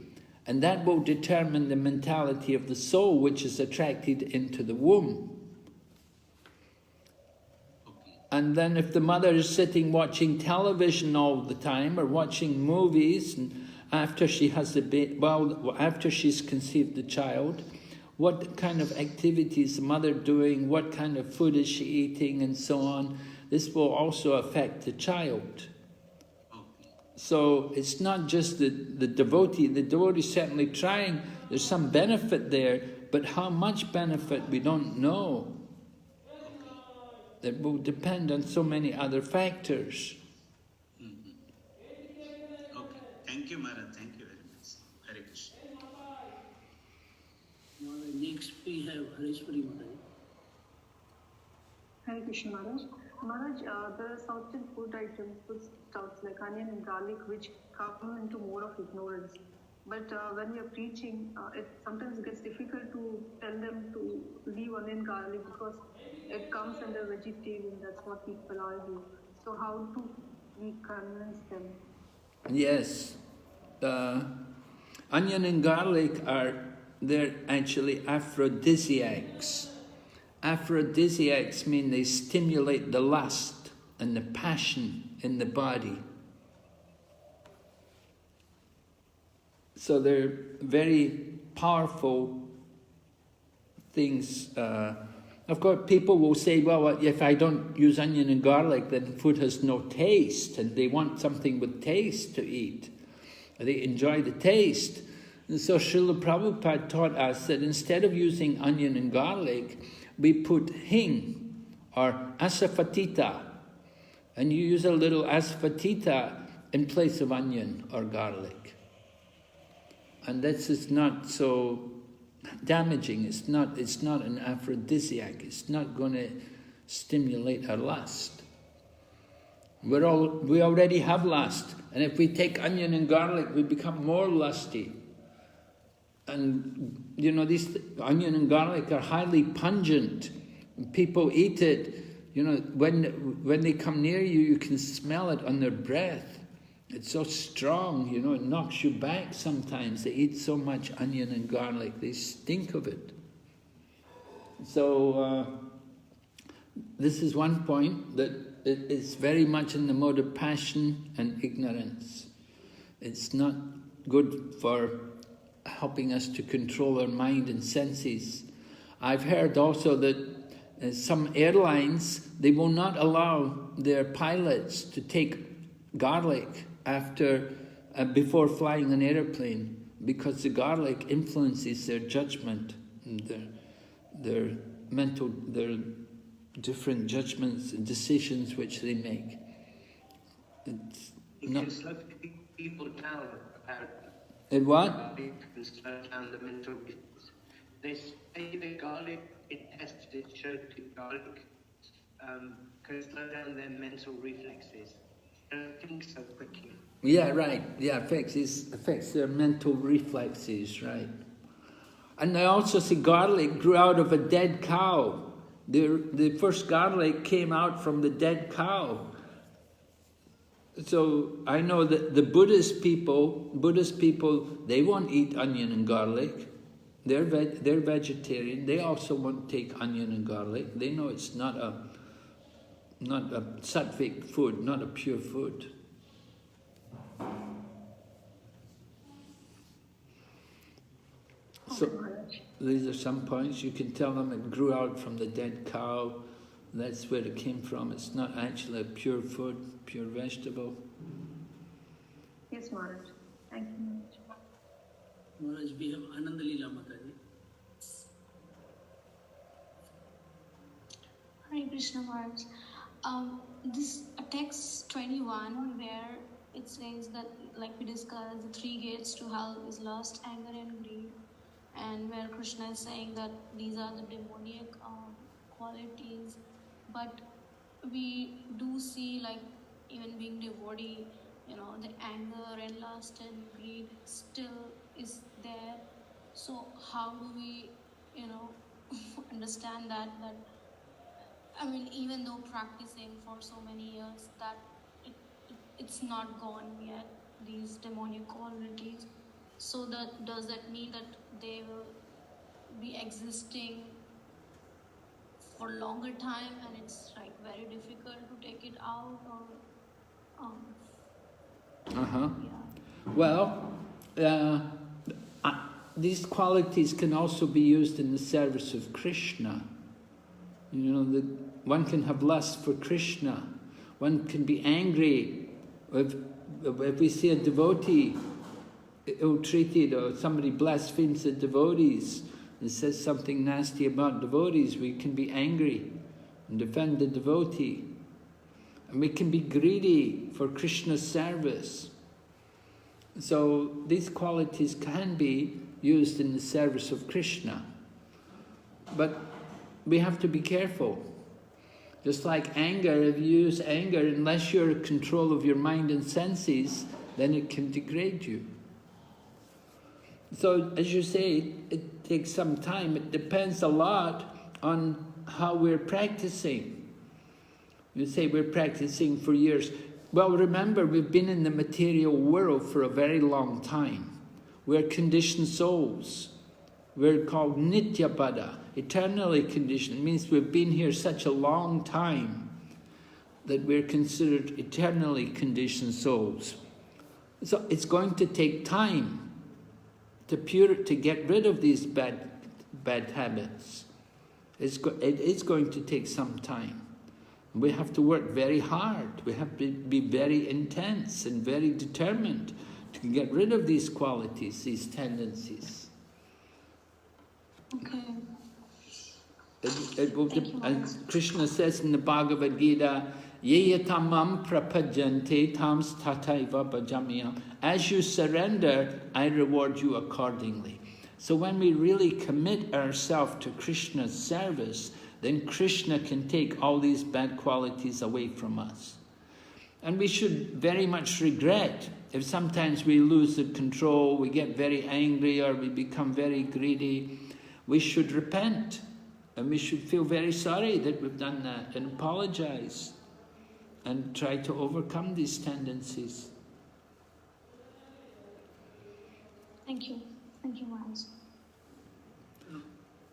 A: And that will determine the mentality of the soul which is attracted into the womb. And then if the mother is sitting watching television all the time or watching movies, and after she has after she's conceived the child, what kind of activities the mother doing, what kind of food is she eating, and so on, this will also affect the child. So it's not just the devotee. The devotee is certainly trying. There's some benefit there, but how much benefit we don't know. That will depend on so many other factors.
F: Okay. Thank you, Maharaj. Thank you very much. Hare Krishna.
E: Next we have Harishwari Maharaj.
G: Hare Krishna Maharaj. Maharaj, there are certain food items, food stuffs like onion and garlic, which come into mode of ignorance. But when we are preaching, it sometimes gets difficult to tell them to leave onion garlic because it comes under vegetarian. That's what people argue. So how do we convince them?
A: Yes, onion and garlic they're actually aphrodisiacs. Aphrodisiacs mean they stimulate the lust and the passion in the body. So they're very powerful things. Of course, people will say, well, if I don't use onion and garlic, then food has no taste, and they want something with taste to eat. They enjoy the taste. And so Srila Prabhupada taught us that instead of using onion and garlic, we put hing or asafoetida, and you use a little asafoetida in place of onion or garlic. And this is not so damaging. It's not an aphrodisiac. It's not going to stimulate our lust. We already have lust, and if we take onion and garlic, we become more lusty. And you know, these onion and garlic are highly pungent. People eat it, you know, when they come near you, you can smell it on their breath. It's so strong, you know, it knocks you back sometimes. They eat so much onion and garlic, they stink of it. So, this is one point, that it's very much in the mode of passion and ignorance. It's not good for helping us to control our mind and senses. I've heard also that some airlines, they will not allow their pilots to take garlic before flying an airplane, because the garlic influences their judgment and their different judgments and decisions which they make. It's
B: it can slow people down, apparently.
A: It what?
B: It can slow down the mental reflexes. They say the garlic, it tested, it showed the garlic can slow down their mental reflexes. They don't think so quickly.
A: Yeah, right. Yeah, affects their mental reflexes, right. And I also see garlic grew out of a dead cow. The first garlic came out from the dead cow. So I know that the Buddhist people, they won't eat onion and garlic. They're vegetarian. They also won't take onion and garlic. They know it's not a sattvic food, not a pure food. So these are some points. You can tell them it grew out from the dead cow. That's where it came from. It's not actually a pure food, pure vegetable.
G: Yes, Maharaj. Thank you, Maharaj.
E: Maharaj, we have Ananda Leela Mataji.
K: Hare Krishna Maharaj. This text 21, where it says that, like we discussed, the 3 gates to hell is lust, anger and greed, and where Krishna is saying that these are the demoniac qualities, but we do see, like, even being devotee, you know, the anger and lust and greed still is there. So how do we, you know, understand that I mean, even though practicing for so many years, that it's not gone yet, these demonic qualities. So does that mean that they will be existing for longer time and it's like very difficult to take it out, or yeah.
A: Well, these qualities can also be used in the service of Krishna. You know, one can have lust for Krishna. One can be angry if we see a devotee ill-treated, or somebody blasphemes the devotees and says something nasty about devotees. We can be angry and defend the devotee. And we can be greedy for Krishna's service. So these qualities can be used in the service of Krishna. But we have to be careful. Just like anger, if you use anger, unless you're in control of your mind and senses, then it can degrade you. So, as you say, it takes some time. It depends a lot on how we're practicing. You say we're practicing for years. Well, remember, we've been in the material world for a very long time. We're conditioned souls. We're called Nityapada, eternally conditioned. It means we've been here such a long time that we're considered eternally conditioned souls. So it's going to take time to get rid of these bad habits. It is going to take some time. We have to work very hard. We have to be very intense and very determined to get rid of these qualities, these tendencies.
K: Okay.
A: And Krishna says in the Bhagavad Gita, Yeyatamam prapajante tams tataiva bhajamyam. As you surrender, I reward you accordingly. So when we really commit ourselves to Krishna's service, then Krishna can take all these bad qualities away from us. And we should very much regret if sometimes we lose the control, we get very angry, or we become very greedy. We should repent And we should feel very sorry that we've done that and apologize and try to overcome these tendencies.
K: Thank you. Thank you, Maharaj.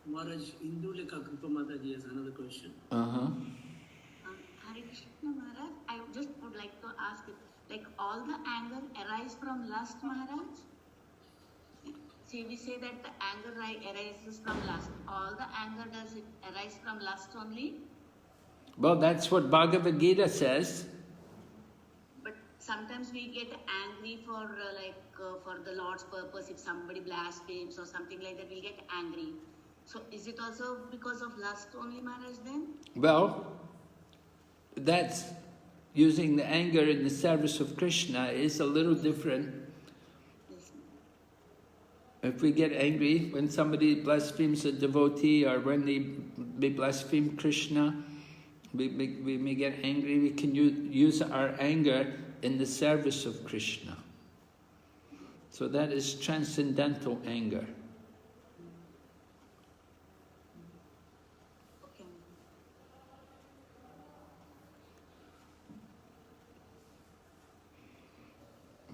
E: Maharaj, Induleka Kripa Mataji has another question.
H: Hare Krishna Maharaj, I just would like to ask, like all the anger arise from lust, Maharaj? See, we say that the anger arises from lust. All the anger, does it arise from lust only?
A: Well, that's what Bhagavad Gita says.
H: But sometimes we get angry for for the Lord's purpose. If somebody blasphemes or something like that, we get angry. So is it also because of lust only, Maharaj, then?
A: Well, that's using the anger in the service of Krishna is a little different.
H: Yes.
A: If we get angry when somebody blasphemes a devotee or when they blaspheme Krishna, we may get angry. We can use our anger in the service of Krishna. So that is transcendental anger.
H: Okay.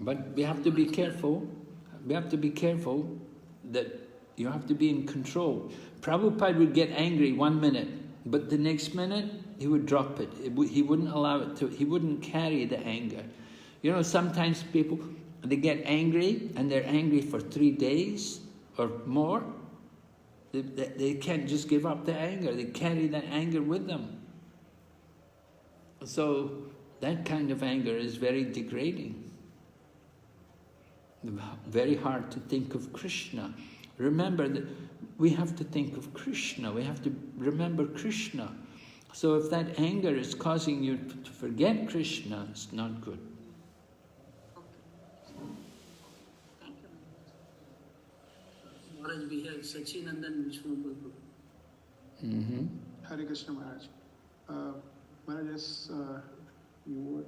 A: But we have to be careful. We have to be careful that you have to be in control. Prabhupada would get angry 1 minute, but the next minute he would drop it. He wouldn't allow it to. He wouldn't carry the anger. You know, sometimes people, they get angry and they're angry for 3 days or more. They can't just give up the anger. They carry that anger with them. So that kind of anger is very degrading. Very hard to think of Krishna. Remember that we have to think of Krishna. We have to remember Krishna. So if that anger is causing you to forget Krishna, it's not good.
H: Thank you.
E: Maharaj, we have Sachin and then Vishnu Prabhu.
D: Hare Krishna Maharaj. Maharaj, yes, you were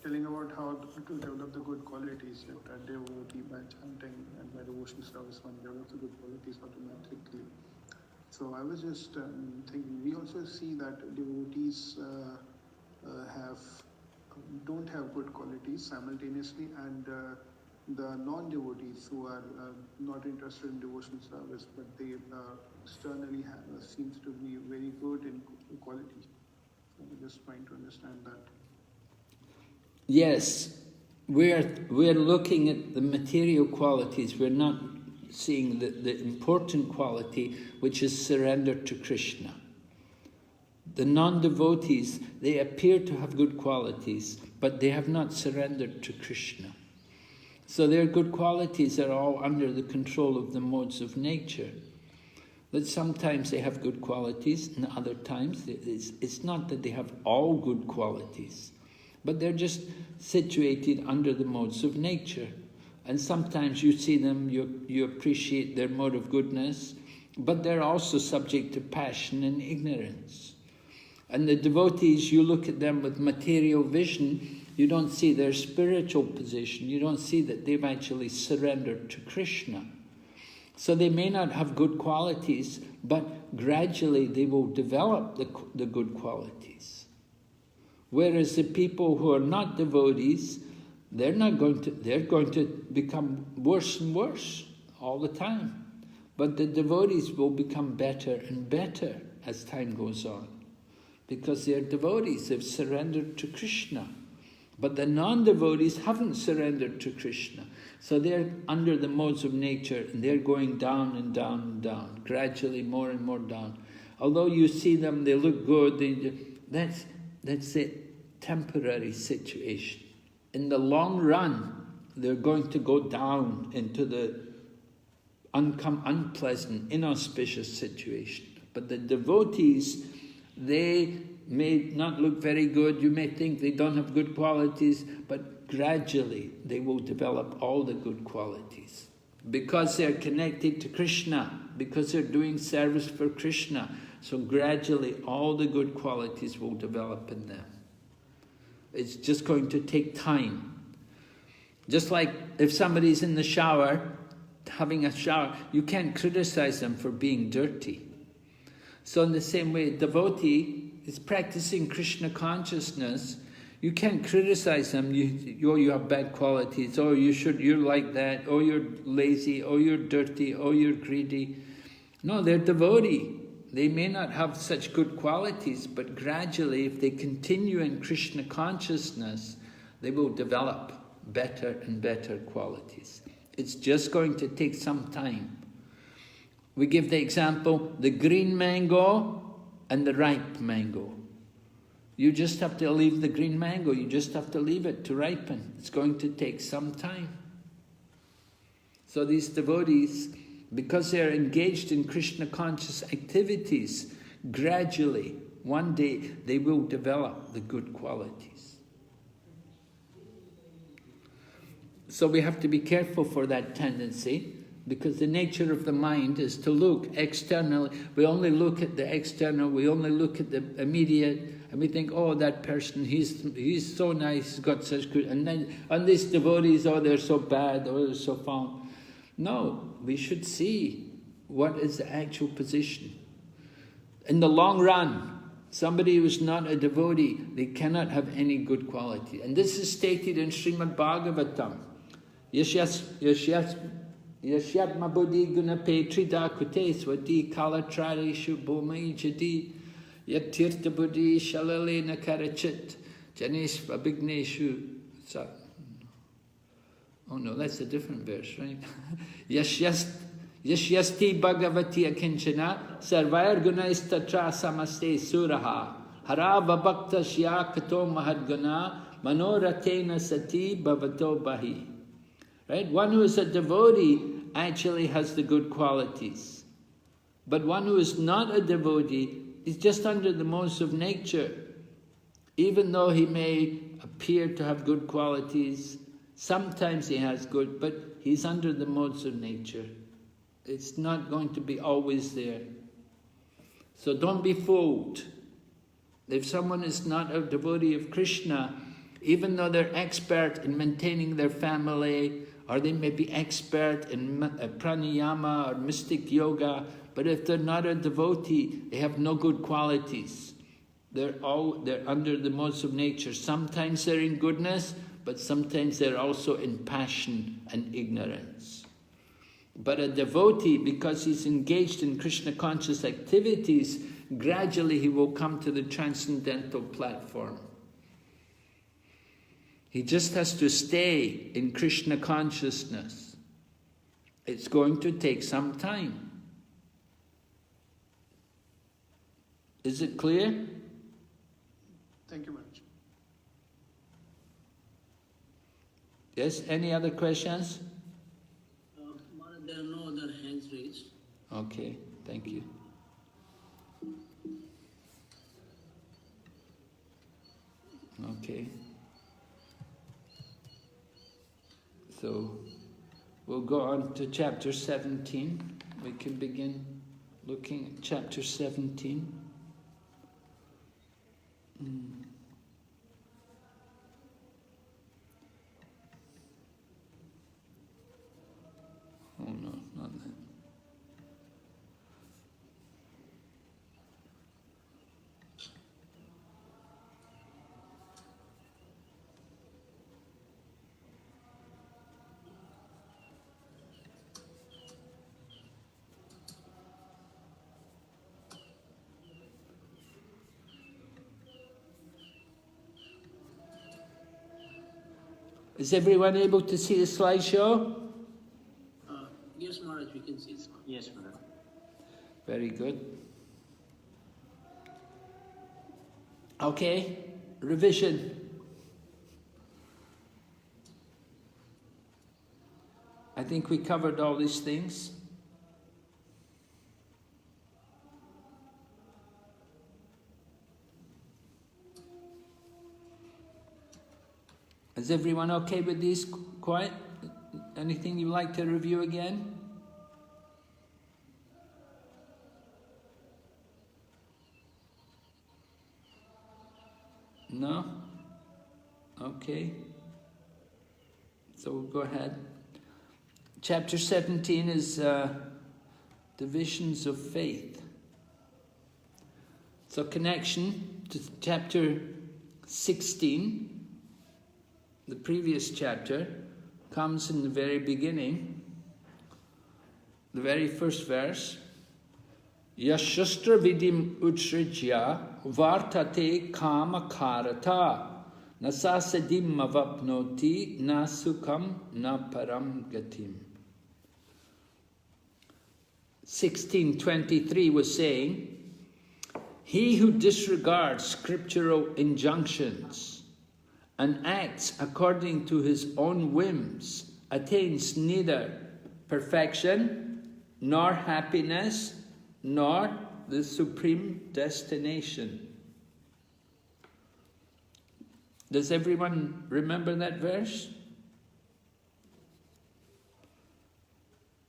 D: telling about how to develop the good qualities, that a devotee by chanting and by devotional service one develops the good qualities automatically. So I was just thinking, we also see that devotees don't have good qualities simultaneously, and the non-devotees who are not interested in devotional service, but they externally seems to be very good in quality. So I'm just trying to understand that.
A: Yes, we're looking at the material qualities. We're not seeing the important quality, which is surrender to Krishna. The non-devotees, they appear to have good qualities, but they have not surrendered to Krishna. So their good qualities are all under the control of the modes of nature. That sometimes they have good qualities, and other times it's not that they have all good qualities, but they're just situated under the modes of nature. And sometimes you see them, you appreciate their mode of goodness, but they're also subject to passion and ignorance. And the devotees, you look at them with material vision, you don't see their spiritual position, you don't see that they've actually surrendered to Krishna. So they may not have good qualities, but gradually they will develop the good qualities. Whereas the people who are not devotees, they're going to become worse and worse all the time. But the devotees will become better and better as time goes on, because they're devotees, they've surrendered to Krishna. But the non-devotees haven't surrendered to Krishna. So they're under the modes of nature, and they're going down and down and down, gradually more and more down. Although you see them, they look good, that's a temporary situation. In the long run, they're going to go down into the unpleasant, inauspicious situation. But the devotees, they may not look very good, you may think they don't have good qualities, but gradually they will develop all the good qualities. Because they're connected to Krishna, because they're doing service for Krishna, so gradually all the good qualities will develop in them. It's just going to take time. Just like if somebody's in the shower, having a shower, you can't criticize them for being dirty. So in the same way, devotee is practicing Krishna consciousness. You can't criticize them. You have bad qualities. Oh, you're like that. Oh, you're lazy. Oh, you're dirty. Oh, you're greedy. No, they're devotee. They may not have such good qualities, but gradually, if they continue in Krishna consciousness, they will develop better and better qualities. It's just going to take some time. We give the example, the green mango and the ripe mango. You just have to leave the green mango, you just have to leave it to ripen. It's going to take some time. So these devotees, because they are engaged in Krishna conscious activities, gradually, one day, they will develop the good qualities. So we have to be careful for that tendency, because the nature of the mind is to look externally. We only look at the external, we only look at the immediate, and we think, oh, that person, he's so nice, he's got such good, and then on these devotees, oh, they're so bad, oh, they're so foul. No, we should see what is the actual position. In the long run, somebody who is not a devotee, they cannot have any good quality. And this is stated in Srimad Bhagavatam. Yashyatma buddhi guna petrida kute swati kalatrarishu bhumai jadi yatirtha buddhi shalale nakarachit janesh abhigneshu. Oh no, that's a different verse, right? Yashyasti bhagavati akinchana sarvair gunaistatra samaste suraha harava bhakta shyakato mahadguna manoratena sati bhavato bahi. Right? One who is a devotee actually has the good qualities. But one who is not a devotee is just under the modes of nature. Even though he may appear to have good qualities, sometimes he has good, but he's under the modes of nature. It's not going to be always there. So don't be fooled. If someone is not a devotee of Krishna, even though they're expert in maintaining their family, or they may be expert in pranayama or mystic yoga, but if they're not a devotee, they have no good qualities. They're under the modes of nature. Sometimes they're in goodness, but sometimes they're also in passion and ignorance. But a devotee, because he's engaged in Krishna conscious activities, gradually he will come to the transcendental platform. He just has to stay in Krishna consciousness. It's going to take some time. Is it clear?
D: Thank you much.
A: Yes, any other questions?
E: There are no other hands raised.
A: Okay, thank you. Okay. So, we'll go on to chapter 17. We can begin looking at chapter 17. Oh no, not that. Is everyone able to see the slideshow?
E: Yes, Maharaj, we can see.
F: Yes, Maharaj.
A: Very good. Okay, revision. I think we covered all these things. Is everyone okay with these? Quite? Anything you'd like to review again? No? Okay. So we'll go ahead. Chapter 17 is divisions of faith. So connection to chapter 16, the previous chapter, comes in the very beginning, the very first verse. Yashastra vidim utsrijya vartate kama karata nasasadim mavapnoti na sukam na param gatim. 1623 was saying, he who disregards scriptural injunctions and acts according to his own whims attains neither perfection, nor happiness, nor the supreme destination. Does everyone remember that verse?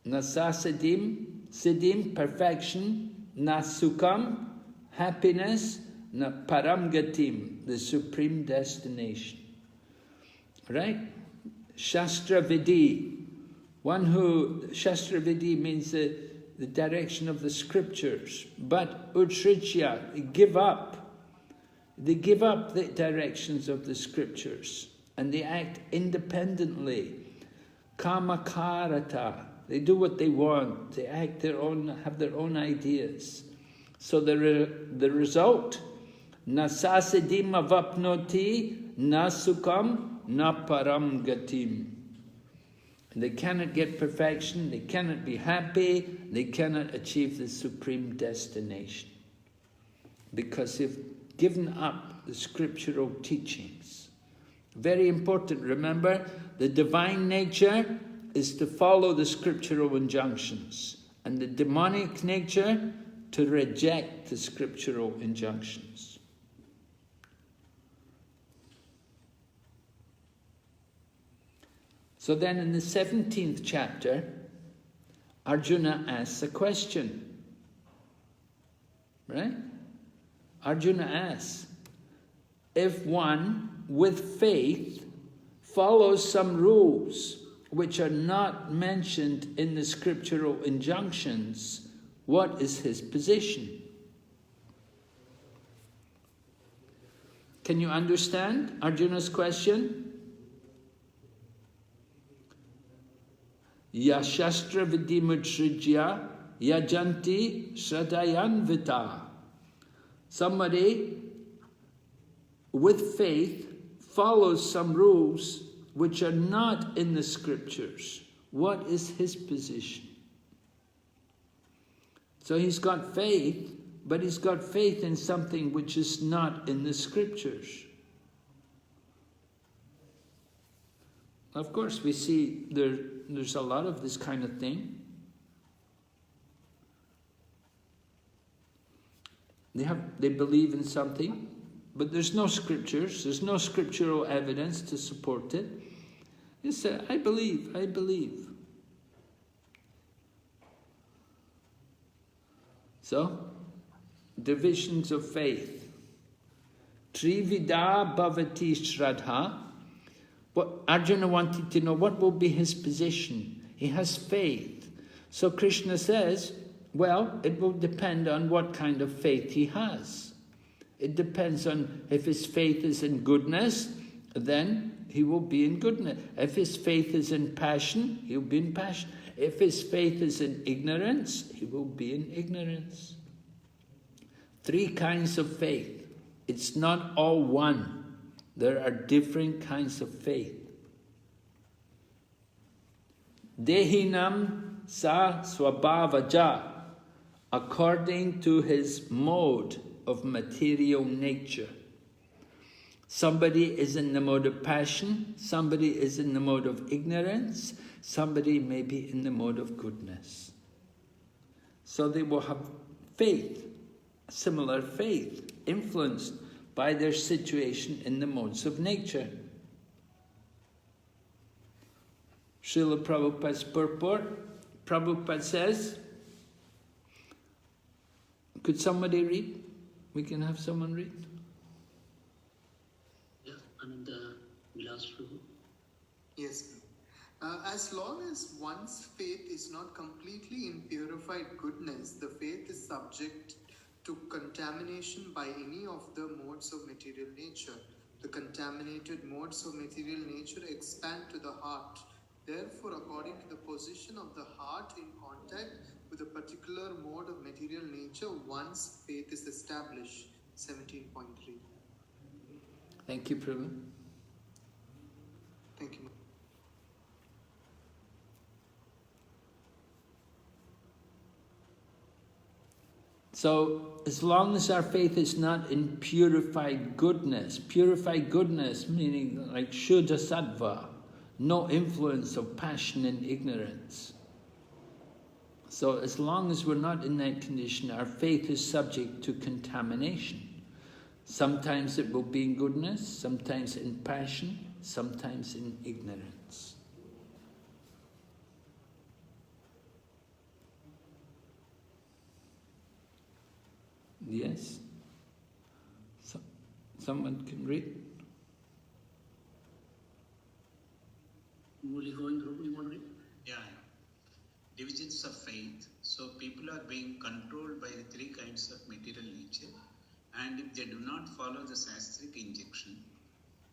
A: Siddhim, perfection, nasukam, happiness, na param gatim, the supreme destination. Right? Shastra Vidi. One who, Shastra Vidi means the direction of the scriptures. But Utsrijya, they give up. They give up the directions of the scriptures and they act independently. Kamakarata. They do what they want. They act their own, have their own ideas. So the result, nasasidim avapnoti nasukam na param gatim. They cannot get perfection, they cannot be happy, they cannot achieve the supreme destination. Because they've given up the scriptural teachings. Very important, remember, the divine nature is to follow the scriptural injunctions, and the demonic nature to reject the scriptural injunctions. So then in the 17th chapter, Arjuna asks a question. Right? Arjuna asks, if one with faith follows some rules which are not mentioned in the scriptural injunctions, what is his position? Can you understand Arjuna's question? Yashastra vidimutsrijya yajanti shadayanvita. Somebody with faith follows some rules which are not in the scriptures. What is his position? So he's got faith, but he's got faith in something which is not in the scriptures. Of course, we see there's a lot of this kind of thing. They believe in something, but there's no scriptures, there's no scriptural evidence to support it. They say, I believe, I believe. So, divisions of faith. Trivida bhavati shraddha. What Arjuna wanted to know, what will be his position? He has faith. So Krishna says, well, it will depend on what kind of faith he has. It depends on if his faith is in goodness, then he will be in goodness. If his faith is in passion, he'll be in passion. If his faith is in ignorance, he will be in ignorance. 3 kinds of faith. It's not all one. There are different kinds of faith. Dehinam sa swabhavaja, according to his mode of material nature. Somebody is in the mode of passion, somebody is in the mode of ignorance, somebody may be in the mode of goodness. So they will have faith, similar faith, influenced by their situation in the modes of nature. Srila Prabhupada's purport, Prabhupada says, could somebody read? We can have someone read.
E: Yeah, Ananda Vilas Prabhu.
C: Yes. As long as one's faith is not completely in purified goodness, the faith is subject to contamination by any of the modes of material nature. The contaminated modes of material nature expand to the heart. Therefore, according to the position of the heart in contact with a particular mode of material nature, one's faith is established. 17.3.
A: Thank you, Prabhu.
C: Thank you.
A: So, as long as our faith is not in purified goodness meaning like Shuddha Sattva, no influence of passion and ignorance. So, as long as we're not in that condition, our faith is subject to contamination. Sometimes it will be in goodness, sometimes in passion, sometimes in ignorance. Yes? Someone can read?
E: Will you go in group? You want to read?
F: Yeah. Divisions of faith. So people are being controlled by the three kinds of material nature, and if they do not follow the Sastric injection,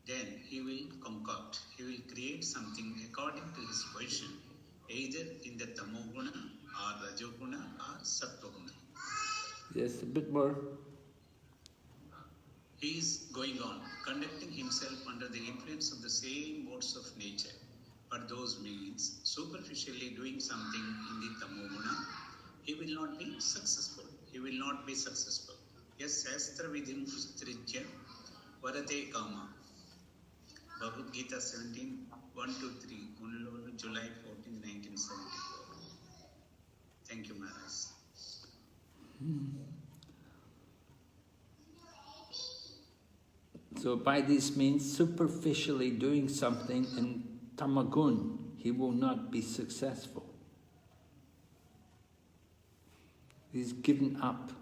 F: then he will concoct, he will create something according to his position, either in the Tamoguna or Rajoguna or Sattvaguna.
A: Yes, a bit more.
F: He is going on, conducting himself under the influence of the same modes of nature. For those means, superficially doing something in the Tamoguna, he will not be successful. He will not be successful. Yes, Sastra Vidhim Strijya Varate Kama. Bhagavad Gita 17, 1-3, Honolulu, July 14, 1974. Thank you, Maharaj.
A: So by this means, superficially doing something in Tamagun, he will not be successful. He's given up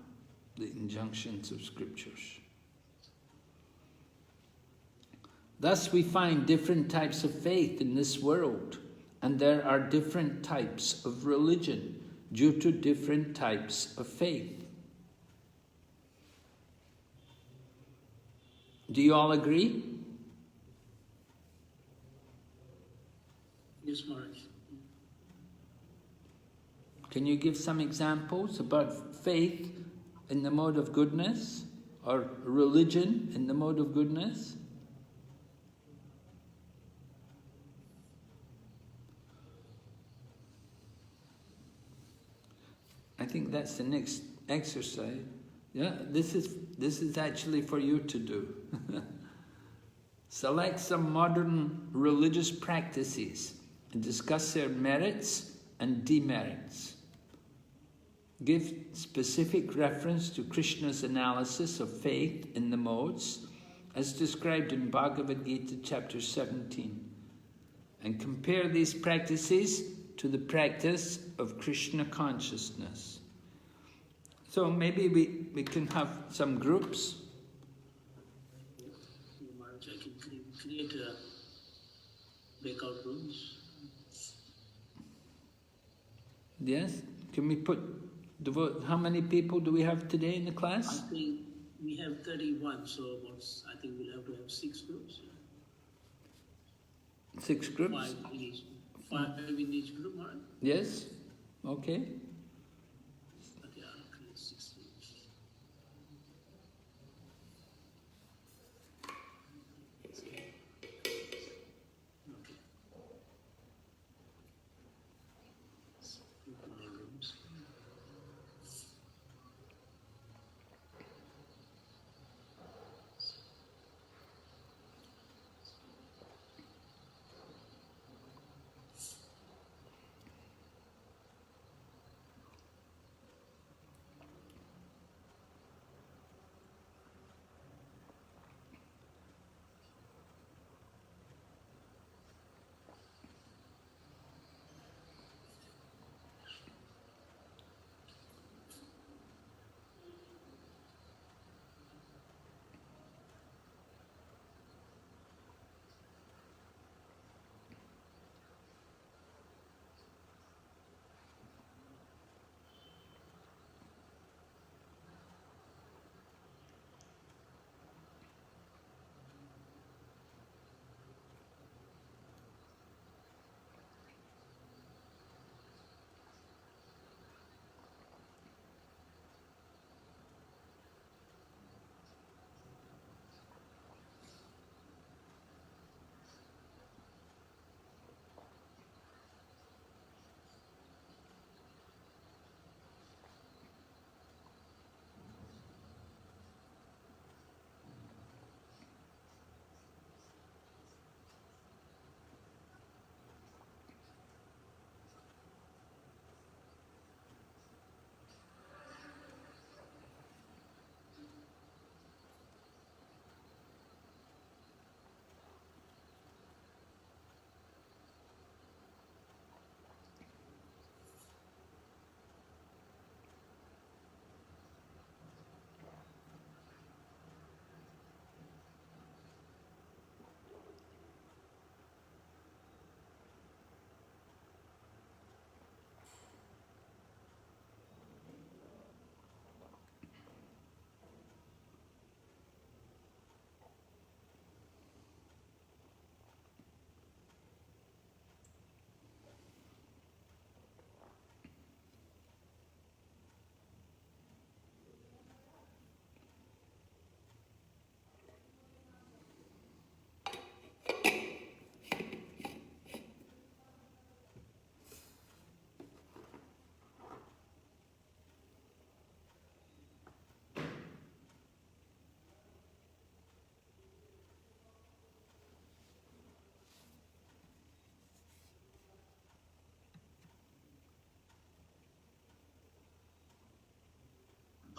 A: the injunctions of scriptures. Thus we find different types of faith in this world, and there are different types of religion due to different types of faith. Do you all agree?
E: Yes, Maharaj.
A: Can you give some examples about faith in the mode of goodness or religion in the mode of goodness? I think that's the next exercise. Yeah, this is actually for you to do. Select some modern religious practices and discuss their merits and demerits. Give specific reference to Krishna's analysis of faith in the modes as described in Bhagavad Gita chapter 17, and compare these practices to the practice of Krishna consciousness. So maybe we can have some groups.
E: Maharaj, I can create breakout rooms.
A: Yes? Can we put, how many people do we have today in the class?
E: I think we have 31, so I think we'll have to have 6 groups.
A: 6 groups?
E: 5 in each group, Maharaj?
A: Yes? Okay.
E: Okay, I'll create 6 groups. Okay. Rooms.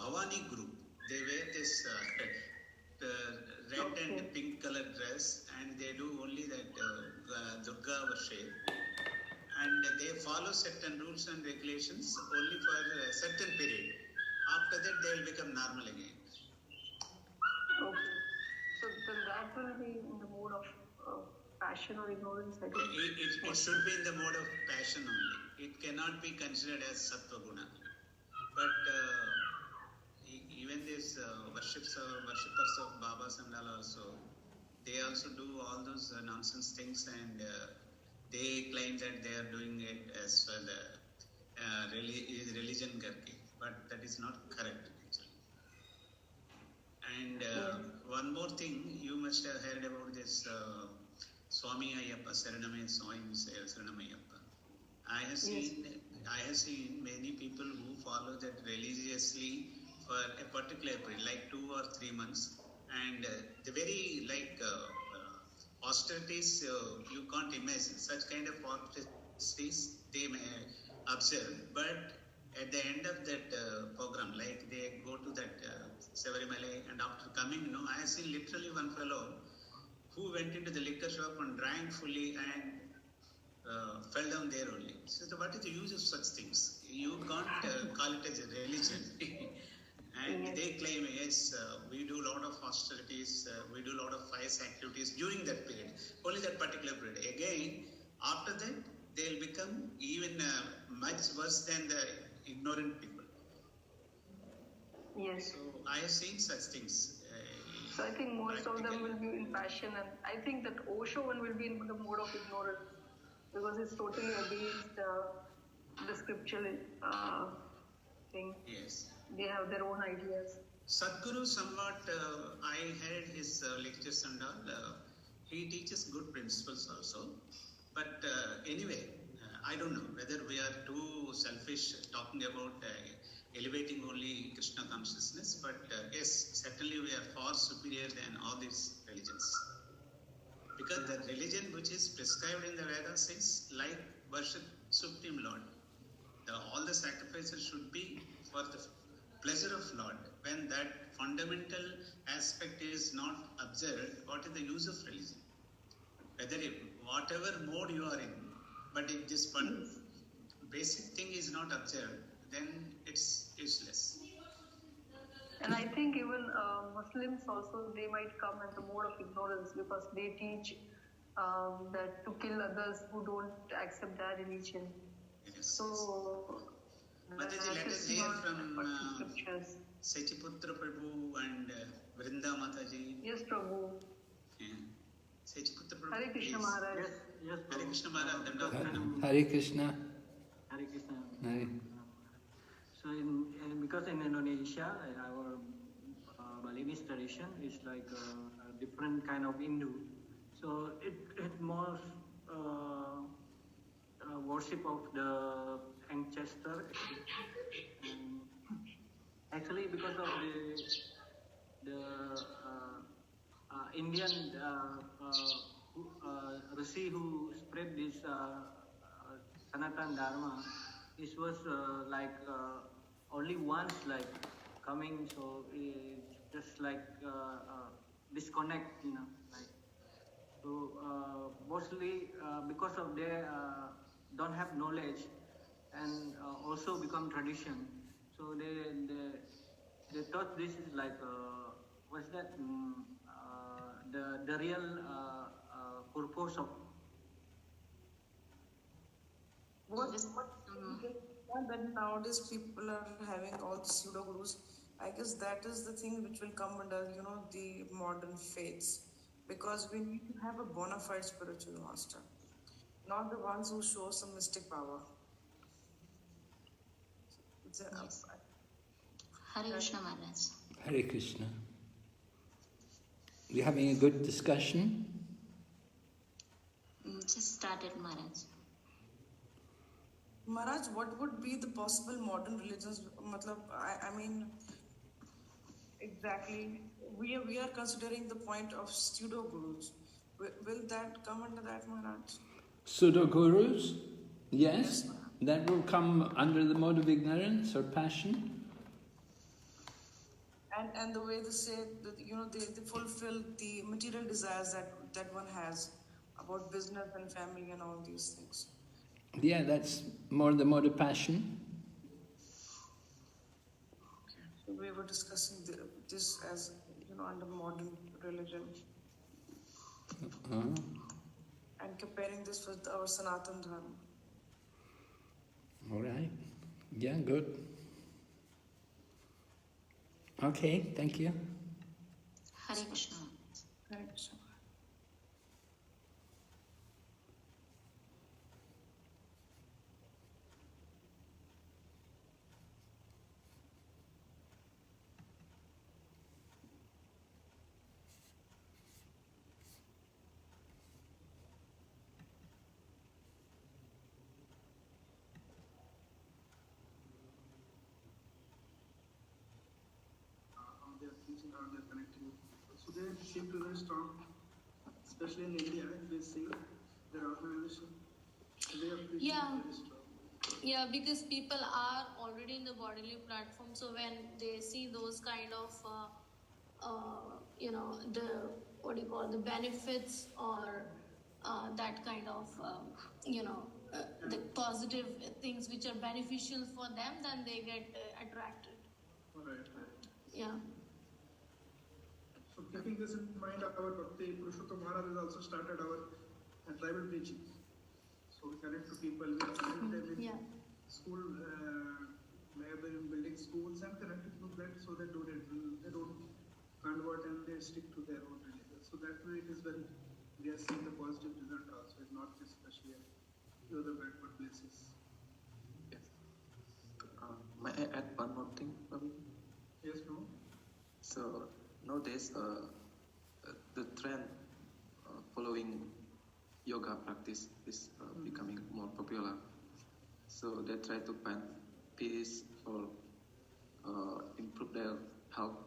F: Bhavani group. They wear this red and pink colored dress, and they do only that Durga worship. And they follow certain rules and regulations only for a certain period. After that, they will become normal again.
G: Okay. So then that will be in the mode of passion or ignorance, I think.
F: It should be in the mode of passion only. It cannot be considered as Sattva Guna. But even these worshippers of Babas and all also, they also do all those nonsense things, and they claim that they are doing it as for the religion karke. But that is not correct actually. And one more thing, you must have heard about this Swami Ayyappa, Saraname Swami Saranam Ayyappa. I have seen many people who follow that religiously for a particular period, like 2 or 3 months, and the very austerities you can't imagine. Such kind of austerities they may observe, but at the end of that program, like they go to that Sabarimala, and after coming, I have seen literally one fellow who went into the liquor shop and drank fully and fell down there only. So what is the use of such things? You can't call it as a religion. And they claim, yes, we do a lot of austerities, we do a lot of pious activities during that period, only that particular period. Again, after that, they'll become even much worse than the ignorant people.
G: Yes.
F: So I have seen such things.
G: So I think most of them will be in passion, and I think that Osho one will be in the mode of ignorance, because it's totally against the scriptural thing.
F: Yes.
G: They have their own ideas.
F: Sadhguru, somewhat, I heard his lectures and all. He teaches good principles also. But anyway, I don't know whether we are too selfish talking about elevating only Krishna consciousness. But yes, certainly we are far superior than all these religions. Because the religion which is prescribed in the Vedas is like worship Supreme Lord. All the sacrifices should be for the pleasure of Lord. When that fundamental aspect is not observed, what is the use of religion? Whatever mode you are in, but if this one basic thing is not observed, then it's useless.
G: And I think even Muslims also, they might come in the mode of ignorance, because they teach that to kill others who don't accept their religion.
F: Yes.
G: So
F: Mataji, let us hear from Sechiputra Prabhu and Vrinda Mataji.
G: Yes, Prabhu.
F: Yeah. Sechiputra Prabhu.
G: Hare Krishna Maharaj.
L: Yes,
F: Hare Krishna Maharaj.
A: Hare Krishna.
L: Hare Krishna.
A: Hare.
L: So because in Indonesia, our Balinese tradition is like a different kind of Hindu. So it more worship of the ancestor. Actually, because of the Indian Rishi who spread this Sanatan Dharma, this was only once coming, so it's just disconnect, So mostly because of they don't have knowledge, and also become tradition. So they thought this is what's that? The real purpose of
I: that nowadays people are having all the pseudo gurus. I guess that is the thing which will come under the modern faiths, because we need to have a bona fide spiritual master, not the ones who show some mystic power.
M: Yes. Hare Krishna Maharaj.
A: Hare Krishna. We're having a good discussion.
M: Just started, Maharaj.
I: Maharaj, what would be the possible modern religions? I mean, exactly. We are considering the point of pseudo gurus. Will that come under that, Maharaj?
A: Pseudo gurus? Yes. That will come under the mode of ignorance or passion.
I: and the way they say that they fulfill the material desires that one has about business and family and all these things.
A: Yeah, that's more the mode of passion.
I: Okay. So we were discussing this as under modern religion and comparing this with our Sanatan Dharma.
A: All right. Yeah, good. Okay, thank you.
M: Hare Krishna.
I: Hare Krishna.
D: They are teaching how they are connecting. So they seem to be very strong, especially in India. If we see their organization, they are preaching very strong.
K: Yeah, because people are already in the bodily platform, so when they see those kind of, the benefits or that kind of, the positive things which are beneficial for them, then they get attracted.
D: Right.
K: Yeah.
D: So keeping this in mind, our Bhakti Purushottam Maharaj has also started our tribal preaching. So we connect to people, we connect them with school, we have been building schools and connected to that so they don't convert and they stick to their own religion. So that way it is very, we are seeing the positive result also. It's not especially in other backward places.
N: Yes. May I add one more thing, Bobby?
D: Yes, no?
N: So nowadays, the trend following yoga practice is becoming more popular. So they try to find peace or improve their health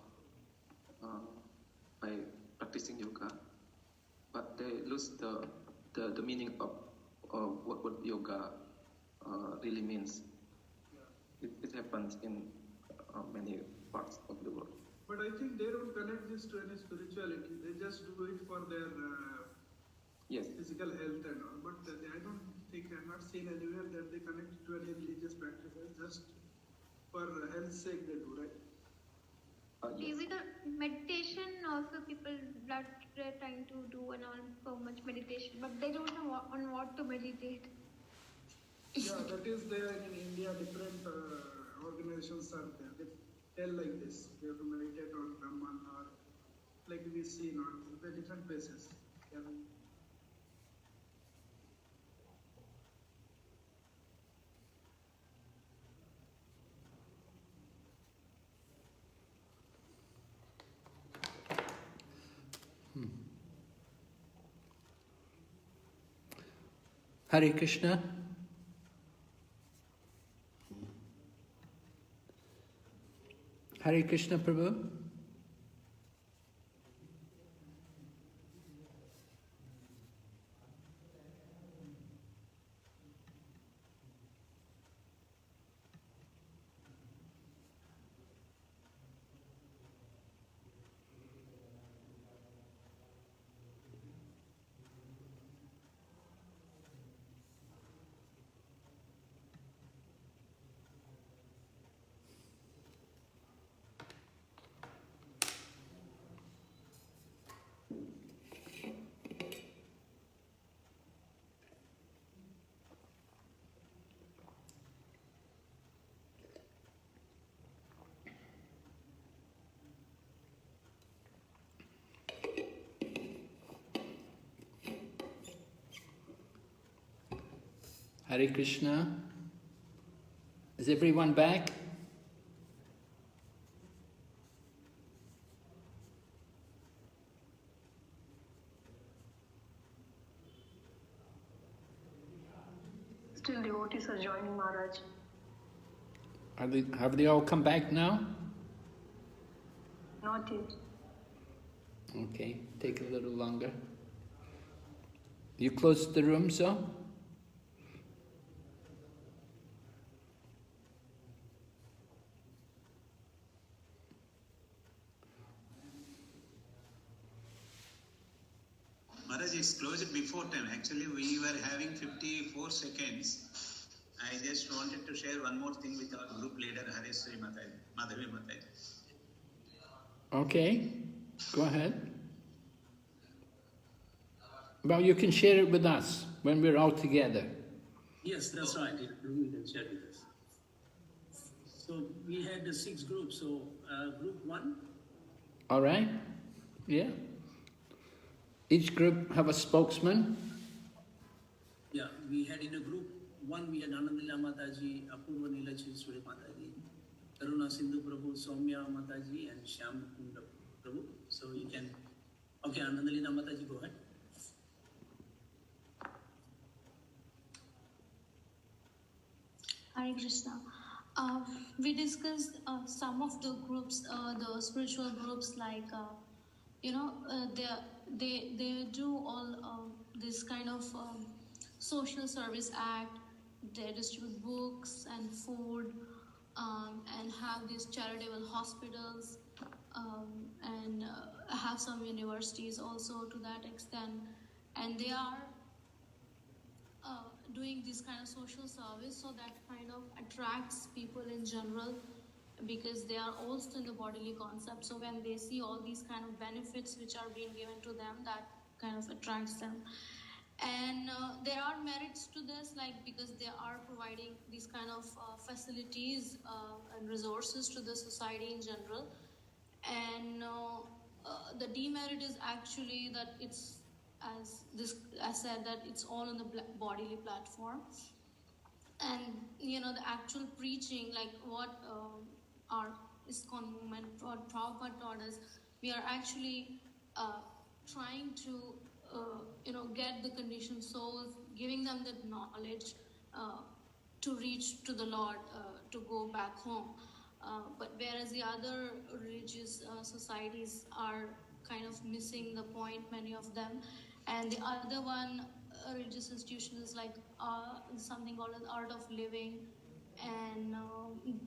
N: by practicing yoga, but they lose the meaning of what yoga really means. It happens in many parts of the world.
D: But I think they don't connect this to any spirituality. They just do it for their physical health and all. But I don't think, I've not seen anywhere that they connect it to any religious practices. Just for health's sake they do, right?
J: Even the meditation also people that they're trying to do and all so much meditation, but they don't know on what to meditate.
D: Yeah, that is there in India. Different organizations are there. They tell like this. You have to meditate on Brahman or like we see in the different places. Yeah.
A: Hare Krishna. Hare Krishna, Prabhu. Hare Krishna. Is everyone back?
G: Still devotees are joining Maharaj.
A: Have they all come back now?
G: Not yet.
A: Okay, take a little longer. You closed the room, so?
F: closed before time. Actually, we were having 54 seconds. I just wanted to share one more thing with our group leader, Harisri Madhavi Mataji.
A: Okay, go ahead. Well, you can share it with us when we're all together.
E: Yes, that's right. You can share with us. So we had the 6 groups. So group 1.
A: All right. Yeah. Each group have a spokesman.
E: Yeah, we had in a group 1, we had Anandila Mataji, Apurva Nilacheswari Mataji, Karuna Sindhu Prabhu, Soumya Mataji, and Shyam Kunda Prabhu. So you can, okay, Anandalina Mataji, go ahead.
K: Hare Krishna. We discussed some of the groups, the spiritual groups, like they do all this kind of social service act. They distribute books and food, and have these charitable hospitals, and have some universities also to that extent. And they are doing this kind of social service, so that kind of attracts people in general, because they are also in the bodily concept. So when they see all these kind of benefits which are being given to them, that kind of attracts them. And there are merits to this, like, because they are providing these kind of facilities and resources to the society in general. And the demerit is actually that it's, as said, that it's all on the bodily platform. And the actual preaching, like what our ISKCON movement, what Prabhupada taught us, we are actually trying to get the conditioned souls, giving them that knowledge to reach to the Lord, to go back home. But whereas the other religious societies are kind of missing the point, many of them. And the other one, religious institutions, like something called the art of living, and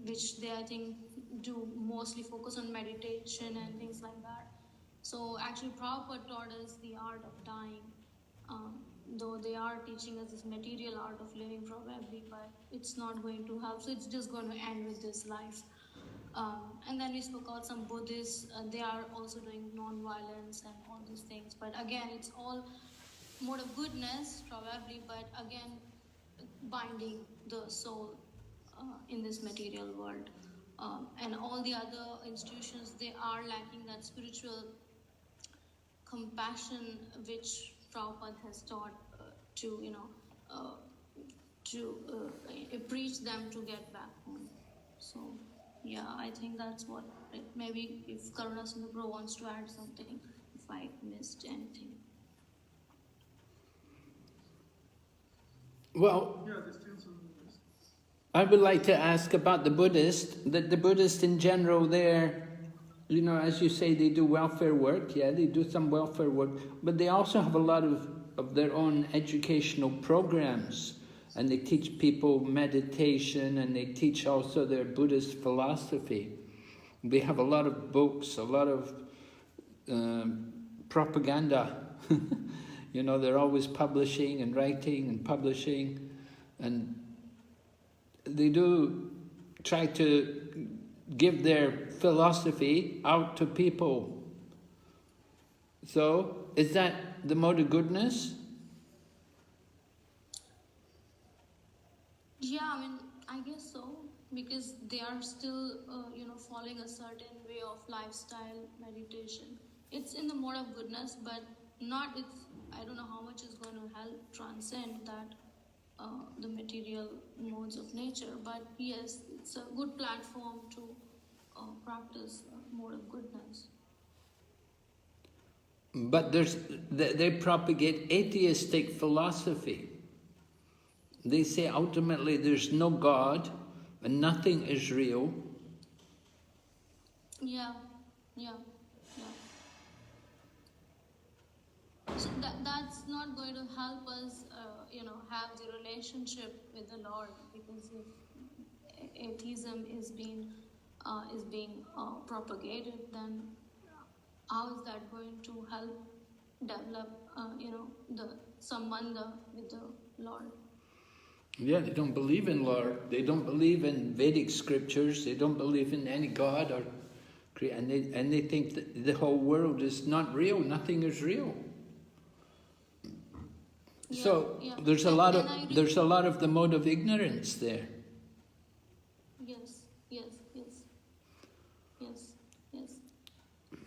K: which they, I think, do mostly focus on meditation and things like that. So actually Prabhupada taught us the art of dying, though they are teaching us this material art of living probably, but it's not going to help. So it's just going to end with this life. And then we spoke about some Buddhists, they are also doing non-violence and all these things. But again, it's all mode of goodness, probably, but again, binding the soul in this material world. And all the other institutions, they are lacking that spiritual compassion which Prabhupada has taught to preach them to get back home. So yeah, I think that's what maybe if Karuna Sindhu wants to add something, if I missed anything.
A: Well, I would like to ask about the Buddhists, that the Buddhists in general, they're, as you say, they do welfare work, yeah, they do some welfare work, but they also have a lot of their own educational programs, and they teach people meditation, and they teach also their Buddhist philosophy. They have a lot of books, a lot of propaganda. They're always publishing and writing and publishing, and they do try to give their philosophy out to people. So, is that the mode of goodness?
K: Yeah, I guess so, because they are still, following a certain way of lifestyle, meditation. It's in the mode of goodness, but I don't know how much is going to help transcend that, the material modes of nature. But yes, it's a good platform to practice mode of goodness.
A: But they propagate atheistic philosophy. They say ultimately there's no God and nothing is real.
K: Yeah. So that's not going to help us, have the relationship with the Lord, because if atheism is being propagated, then how is that going to help develop, the sambandha with the Lord.
A: Yeah, they don't believe in Lord. They don't believe in Vedic scriptures. They don't believe in any God, and they think that the whole world is not real. Nothing is real.
K: Yeah,
A: So
K: yeah.
A: there's a lot of the mode of ignorance there.
K: Yes.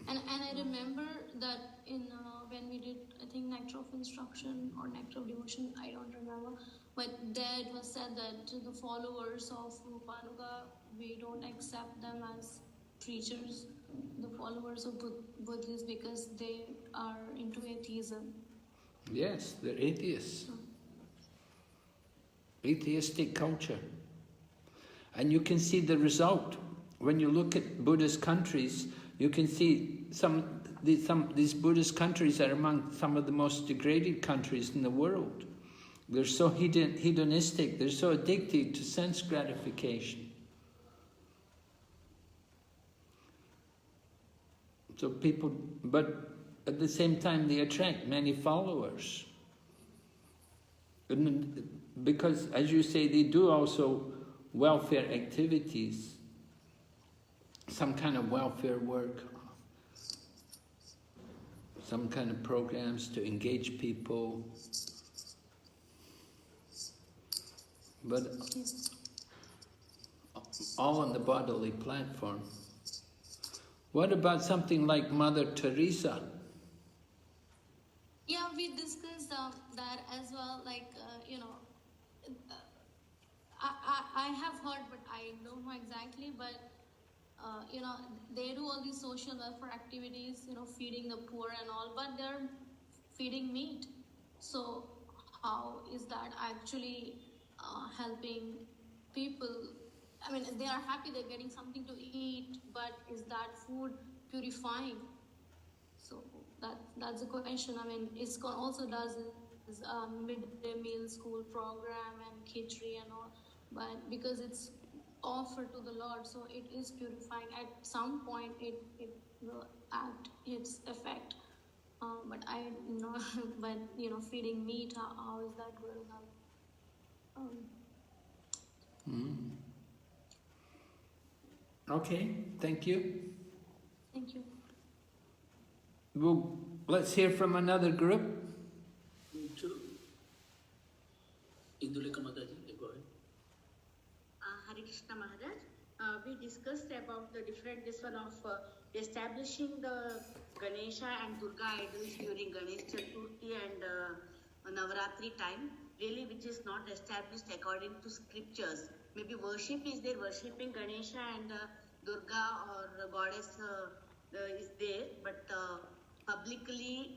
K: And I remember that in when we did, I think, Nectar of Instruction or Nectar of Devotion, I don't remember, but there it was said that the followers of Rupanuga, we don't accept them as preachers, the followers of Buddhists, because they are into atheism.
A: Yes, they're atheists. Atheistic culture. And you can see the result. When you look at Buddhist countries, you can see these Buddhist countries are among some of the most degraded countries in the world. They're so hedonistic, they're so addicted to sense gratification. So people, but at the same time they attract many followers. Because, as you say, they do also welfare activities, some kind of welfare work, some kind of programs to engage people. But all on the bodily platform. What about something like Mother Teresa?
K: Yeah, we discussed that as well. Like, I have heard, but I don't know exactly. But they do all these social welfare activities, feeding the poor and all, but they're feeding meat. So how is that actually helping people? I mean, they are happy they're getting something to eat, but is that food purifying? So that's a question. I mean, ISKCON also does this midday meal school program and khichdi and all, but because it's offered to the Lord, so it is purifying. At some point, it will act its effect. But I know, but feeding meat, how is that going to help?
A: Okay, thank you.
K: Thank you.
A: Well, let's hear from another group.
E: Induleka Mataji, go ahead.
H: Hare Krishna Maharaj, we discussed about the different this one of establishing the Ganesha and Durga idols during Ganesh Chaturthi and Navaratri time, really which is not established according to scriptures. Maybe worship is there, worshipping Ganesha and Durga or goddess is there, but publicly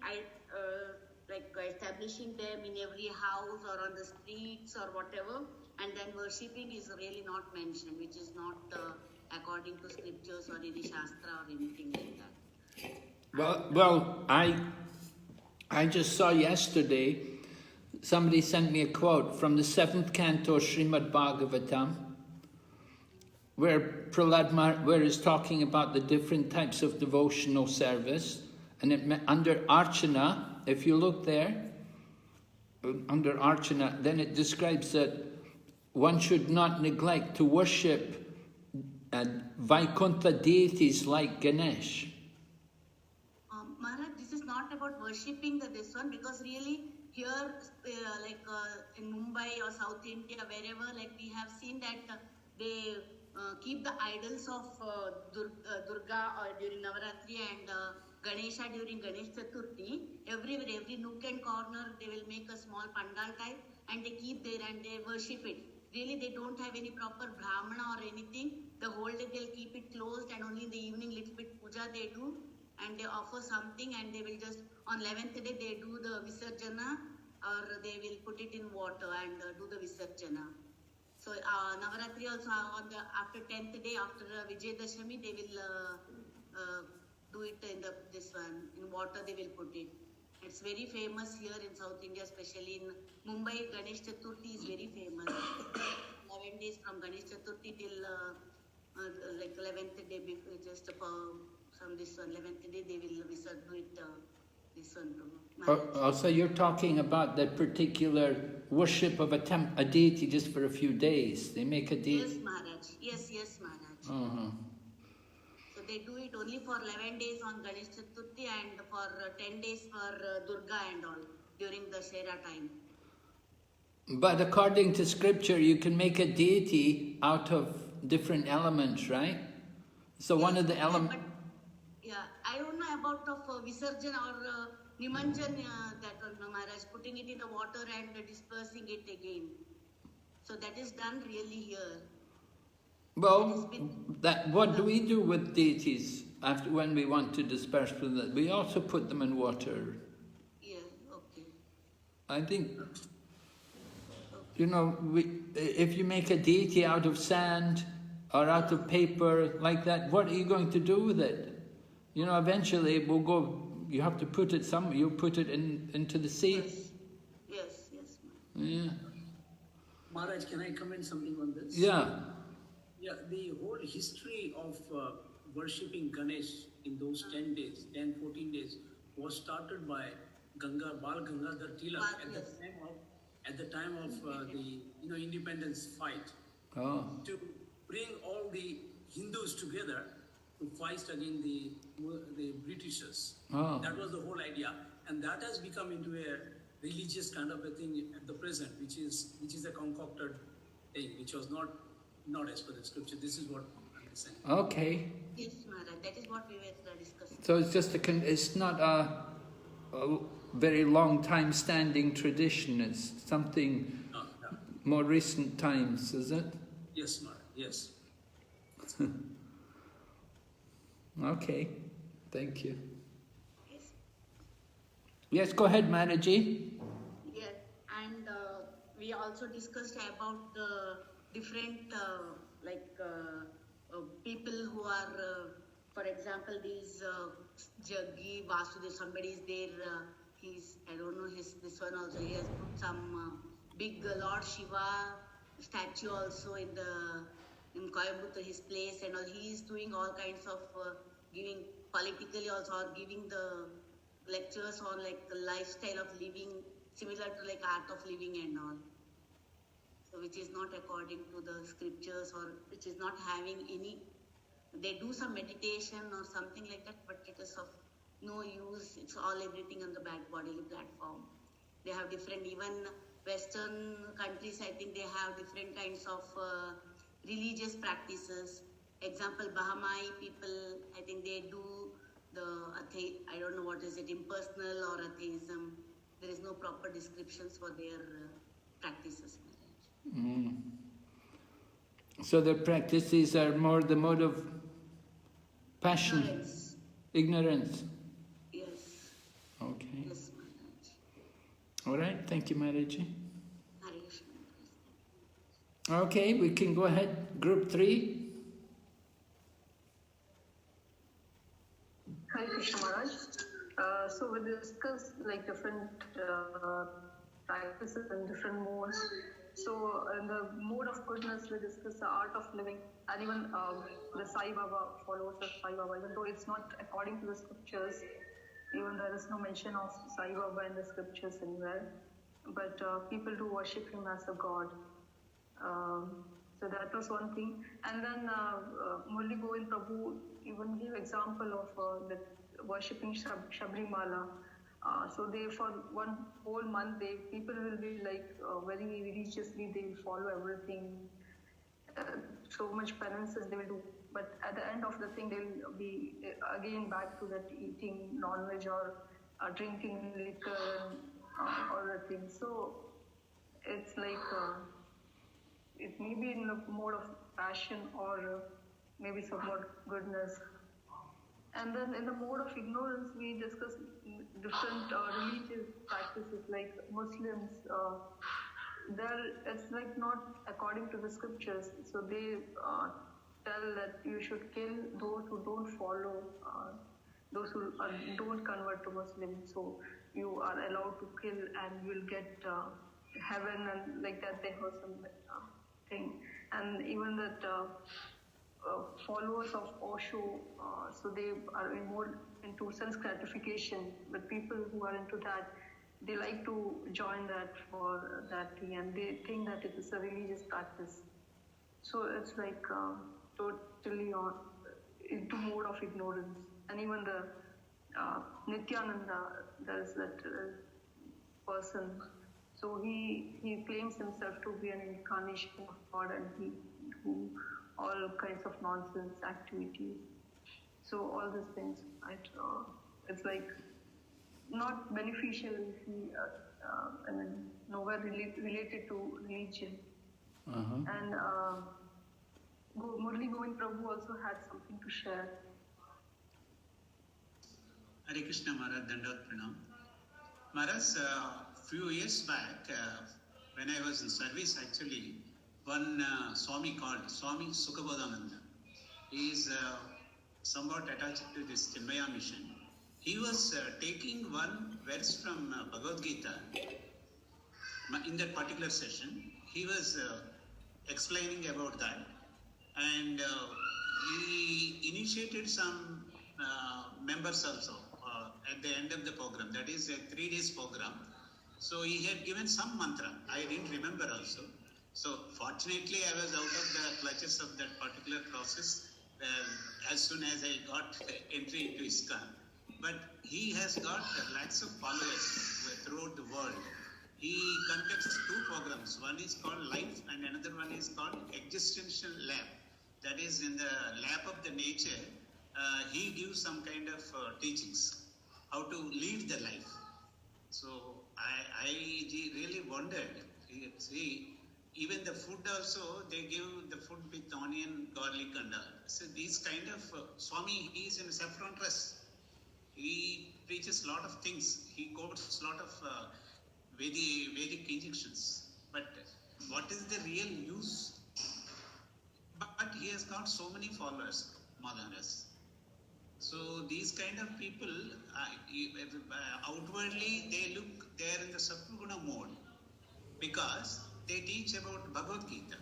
H: like establishing them in every house or on the streets or whatever, and then worshipping is really not mentioned, which is not according to scriptures or any shastra or anything like that.
A: Well, I just saw yesterday, somebody sent me a quote from the 7th canto Srimad Bhagavatam, where Prahlad is talking about the different types of devotional service, and under Archana, if you look there, under Archana, then it describes that one should not neglect to worship Vaikuntha deities like Ganesh.
H: Maharaj, this is not about worshipping this one, because really here, in Mumbai or South India, wherever, like we have seen that they keep the idols of Durga during Navaratri and Ganesha during Ganesh Chaturthi. Everywhere, every nook and corner, they will make a small pandal type and they keep there and they worship it. Really, they don't have any proper brahmana or anything. The whole day they'll keep it closed, and only in the evening little bit puja they do, and they offer something, and they will just, on 11th day they do the Visarjana, or they will put it in water and do the Visarjana. So Navaratri also after 10th day, after Vijayadashami, they will do it in this one, in water they will put it. It's very famous here in South India, especially in Mumbai. Ganesh Chaturthi is very famous. 11 days from Ganesh Chaturthi till 11th day, just from this one, 11th day they will do it, this one, Prabhu.
A: Oh, so you're talking about that particular worship of a deity just for a few days. They make a deity.
H: Yes, Maharaj. Yes, Maharaj.
A: Uh-huh.
H: So they do it only for 11 days on Ganesh Chaturthi and for 10 days for Durga and all during the Shera time.
A: But according to scripture, you can make a deity out of different elements, right? So one of the elements...
H: Yeah, I don't know about of Visarjan or Nimanjan, that one, Maharaj, putting it in the water and dispersing it again. So that is done really here.
A: Well, what do we do with deities after when we want to disperse them? We also put them in water.
H: Yeah, okay.
A: I think, you know, if you make a deity out of sand or out of paper like that, what are you going to do with it? You know, eventually it will go, you have to put it somewhere, you put it into the sea.
H: Yes.
A: Yeah.
E: Maharaj, can I comment something on this?
A: Yeah.
E: Yeah, the whole history of worshipping Ganesh in those 10 days, 14 days, was started by Bal Gangadhar Tilak at the time of the independence fight.
A: Oh.
E: To bring all the Hindus together to fight against the Britishers.
A: Oh.
E: That was the whole idea, and that has become into a religious kind of a thing at the present, which is a concocted thing, which was not as per the scripture. This is what I'm saying.
A: Okay.
H: Yes, Maharaj, that is what we were discussing.
A: So it's just it's not a very long time standing tradition. It's something more recent times, is it?
E: Yes, Maharaj. Yes.
A: Okay. Thank you. Yes, go ahead, Manaji.
H: Yes, and we also discussed about the different people who are, for example, these Jaggi, Vasudev, somebody is there, I don't know, this one also, he has put some big Lord Shiva statue also in Coimbatore, his place, and all. He is doing all kinds of giving politically also, or giving the lectures on like the lifestyle of living, similar to like art of living and all. So which is not according to the scriptures, or which is not having any, they do some meditation or something like that, but it is of no use. It's all everything on the back bodily platform. They have different, even Western countries, I think they have different kinds of religious practices. Example, Bahamai people, I think they do I don't know what is it, impersonal or atheism. There is no proper descriptions for their practices.
A: Mm. So their practices are more the mode of passion, ignorance.
H: Yes.
A: Okay.
H: Yes, Maharaj.
A: All right. Thank you, Maharaji.
H: Hare Krishna.
A: Okay, we can go ahead. Group 3.
G: Hare Krishna Maharaj. So we discussed like different practices and different modes. So in the mode of goodness, we discussed the art of living, and even the Sai Baba, followers of Sai Baba, even though it's not according to the scriptures, even there is no mention of Sai Baba in the scriptures anywhere, but people do worship him as a god. So that was one thing. And then Murli Govind Prabhu even gave example of the worshipping Shabrimala. So they, for one whole month, people will be like very religiously, they will follow everything. So much penances they will do. But at the end of the thing, they will be again back to that eating non-veg or drinking liquor and all the things. So it's like, it may be in the mode of passion or maybe some more goodness. And then in the mode of ignorance, we discuss different religious practices like Muslims. It's like not according to the scriptures. So they tell that you should kill those who don't follow, those who don't convert to Muslim. So you are allowed to kill and you'll get heaven and like that. They have some thing. And even that followers of Osho, so they are in more into self gratification. But people who are into that, they like to join that for that thing, and they think that it is a religious practice. So it's like totally on into mode of ignorance. And even the Nityananda, there's that person. So he claims himself to be an incarnation of God, and he do all kinds of nonsense activities. So all these things, it's like not beneficial. I mean, nowhere related to religion. And Murli Govind Prabhu also had something to share.
F: Hare Krishna Maharaj, Dandavat Pranam. Maharaj, few years back, when I was in service, actually, one Swami called Swami Sukhabodhananda. He is somewhat attached to this Chinmaya mission. He was taking one verse from Bhagavad Gita in that particular session. He was explaining about that, and he initiated some members also at the end of the program. That is a 3 days program. So he had given some mantra. I didn't remember also. So fortunately, I was out of the clutches of that particular process as soon as I got entry into ISKCON. But he has got lakhs of followers throughout the world. He conducts 2 programs. One is called Life, and another one is called Existential Lab. That is, in the lab of the nature, he gives some kind of teachings, how to live the life. So I really wondered. See, even the food also, they give the food with onion, garlic, and all. So these kind of Swami, he is in saffron dress. He preaches a lot of things. He quotes a lot of Vedic injections. But what is the real use? But he has got so many followers, Madhanas. So these kind of people, outwardly they are in the Sattva-guna mode because they teach about Bhagavad Gita.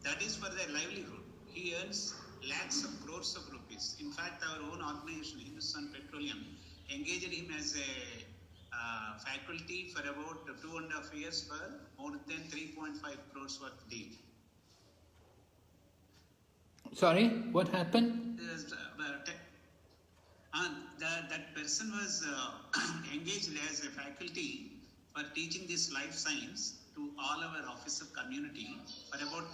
F: That is for their livelihood. He earns lakhs of crores of rupees. In fact, our own organization, Hindustan Petroleum, engaged him as a faculty for about 2.5 years for more than 3.5 crores worth deal.
A: Sorry, what happened?
F: That person was engaged as a faculty for teaching this life science to all our office of community for about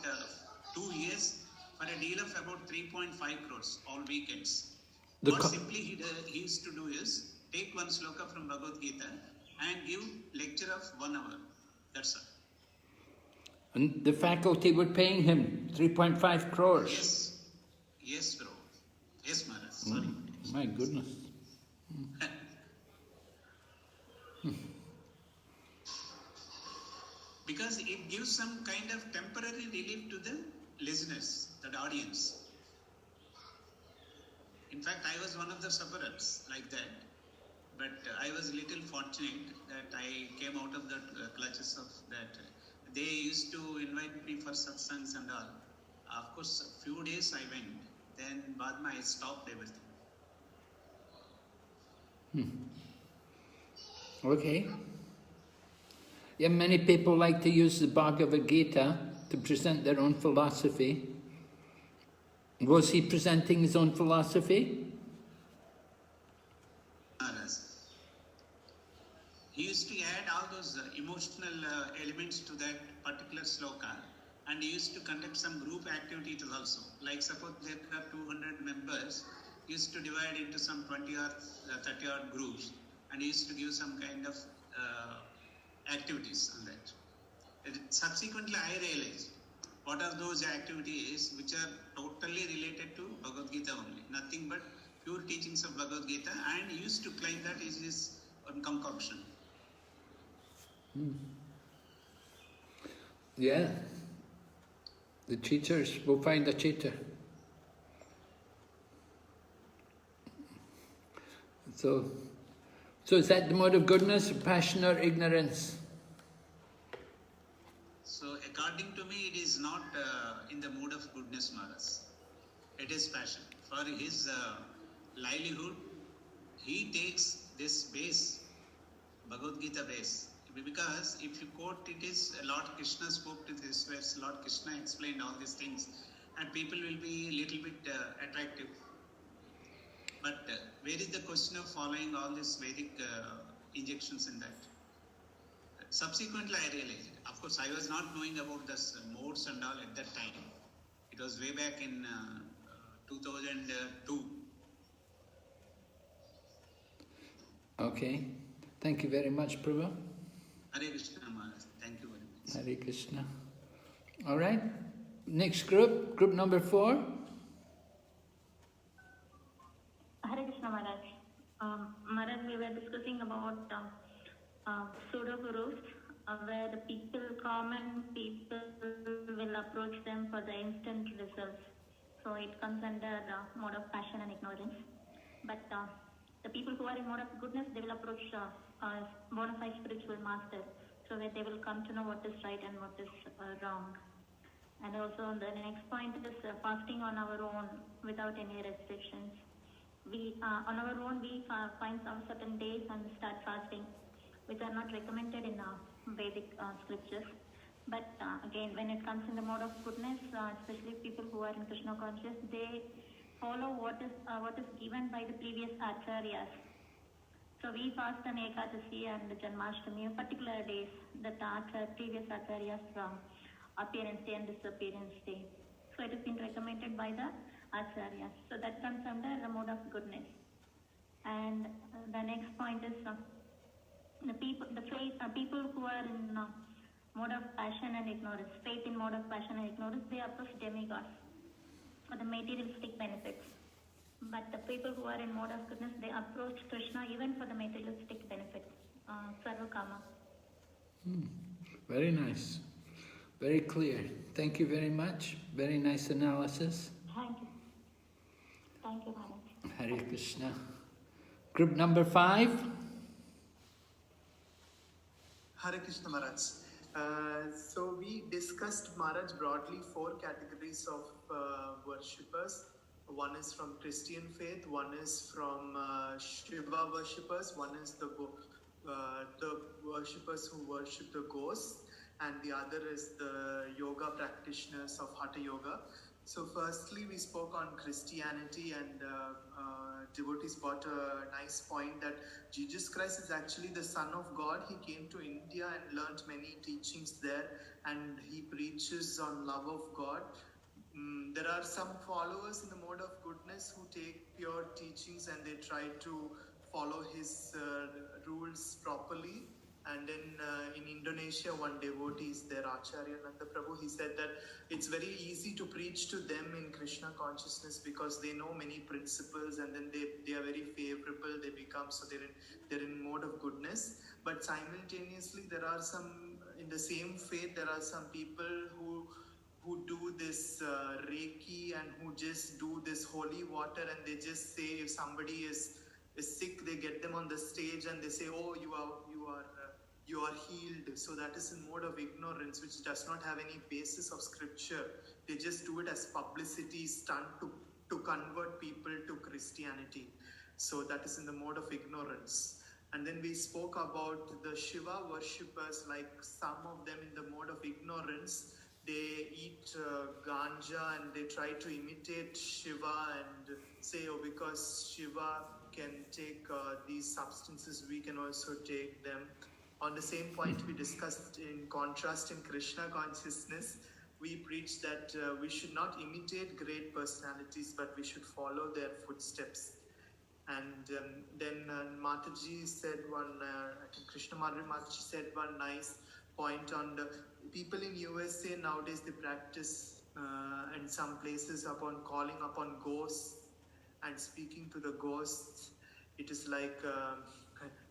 F: 2 years for a deal of about 3.5 crores all weekends. What simply he used to do is take one sloka from Bhagavad Gita and give lecture of 1 hour. That's all.
A: And the faculty were paying him 3.5 crores.
F: Yes. Yes, bro. Yes, Maharaj. Sorry.
A: My goodness.
F: Because it gives some kind of temporary relief to the listeners, the audience. In fact, I was one of the sufferers like that. But I was little fortunate that I came out of the clutches of that. They used to invite me for satsangs and all. Of course, a few days I went. Then Badma, I stopped everything.
A: Okay. Yeah, many people like to use the Bhagavad Gita to present their own philosophy. Was he presenting his own philosophy?
F: He used to add all those emotional elements to that particular sloka, and he used to conduct some group activities also. Like suppose there are 200 members, he used to divide into some 20 or 30 odd groups, and he used to give some kind of activities on that. Subsequently, I realized what are those activities which are totally related to Bhagavad Gita only, nothing but pure teachings of Bhagavad Gita, and he used to claim that is his own concoction.
A: Yeah. The cheaters will find a cheater. So is that the mode of goodness, passion or ignorance?
F: So according to me, it is not in the mood of goodness, Maharaj. It is passion. For his livelihood, he takes this base, Bhagavad Gita base, because if you quote it is Lord Krishna spoke to this verse, Lord Krishna explained all these things, and people will be a little bit attractive. But where is the question of following all these Vedic injections in that? Subsequently, I realized it. Of course, I was not knowing about this modes and all at that time. It was way back in 2002.
A: Okay. Thank you very much, Prabhu.
F: Hare Krishna Maharaj. Thank you very much.
A: Hare Krishna. All right. Next group, group number 4.
O: Hare Krishna Maharaj. Maharaj, we were discussing about pseudo gurus, where the people, common people, will approach them for the instant results. So it comes under the mode of passion and ignorance. But the people who are in mode of goodness, they will approach bona fide spiritual master, so that they will come to know what is right and what is wrong. And also the next point is fasting on our own without any restrictions. We on our own we find some certain days and start fasting, which are not recommended in Vedic scriptures. But again, when it comes in the mode of goodness, especially people who are in Krishna conscious, they follow what is given by the previous acharyas. So we fast on Ekadasi and Janmashtami, particular days that previous acharyas appearance day and disappearance day. So it has been recommended by the acharyas. So that comes under the mode of goodness. And the next point is people who are in mode of passion and ignorance, faith in mode of passion and ignorance, they approach demigods for the materialistic benefits. But the people who are in mode of goodness, they approach Krishna even for the materialistic benefits, sarvakama.
A: Very nice. Very clear. Thank you very much. Very nice analysis.
O: Thank you. Thank you, Maharaj.
A: Hare Krishna. Group number 5.
C: Hare Krishna Maharaj. So we discussed, Maharaj, broadly 4 categories of worshippers. One is from Christian faith, one is from Shiva worshippers, one is the worshippers who worship the ghosts, and the other is the yoga practitioners of Hatha Yoga. So firstly, we spoke on Christianity, and devotees brought a nice point that Jesus Christ is actually the Son of God. He came to India and learned many teachings there, and he preaches on love of God. There are some followers in the mode of goodness who take pure teachings and they try to follow his rules properly. And then in Indonesia, one devotee is there, Acharya Nanda Prabhu. He said that it's very easy to preach to them in Krishna consciousness because they know many principles, and then they are very favorable. They become, so they're in mode of goodness. But simultaneously, there are some, in the same faith, there are some people who do this Reiki and who just do this holy water, and they just say if somebody is sick, they get them on the stage and they say, oh, you are healed. So that is in mode of ignorance, which does not have any basis of scripture. They just do it as publicity stunt to convert people to Christianity. So that is in the mode of ignorance. And then we spoke about the Shiva worshippers, like some of them in the mode of ignorance. They eat ganja and they try to imitate Shiva and say, oh, because Shiva can take these substances, we can also take them. On the same point we discussed, in contrast in Krishna consciousness, we preach that we should not imitate great personalities, but we should follow their footsteps. And then Mataji said one, I think Krishna Mataji said one nice point on the people in USA nowadays. They practice in some places upon calling upon ghosts and speaking to the ghosts. It is like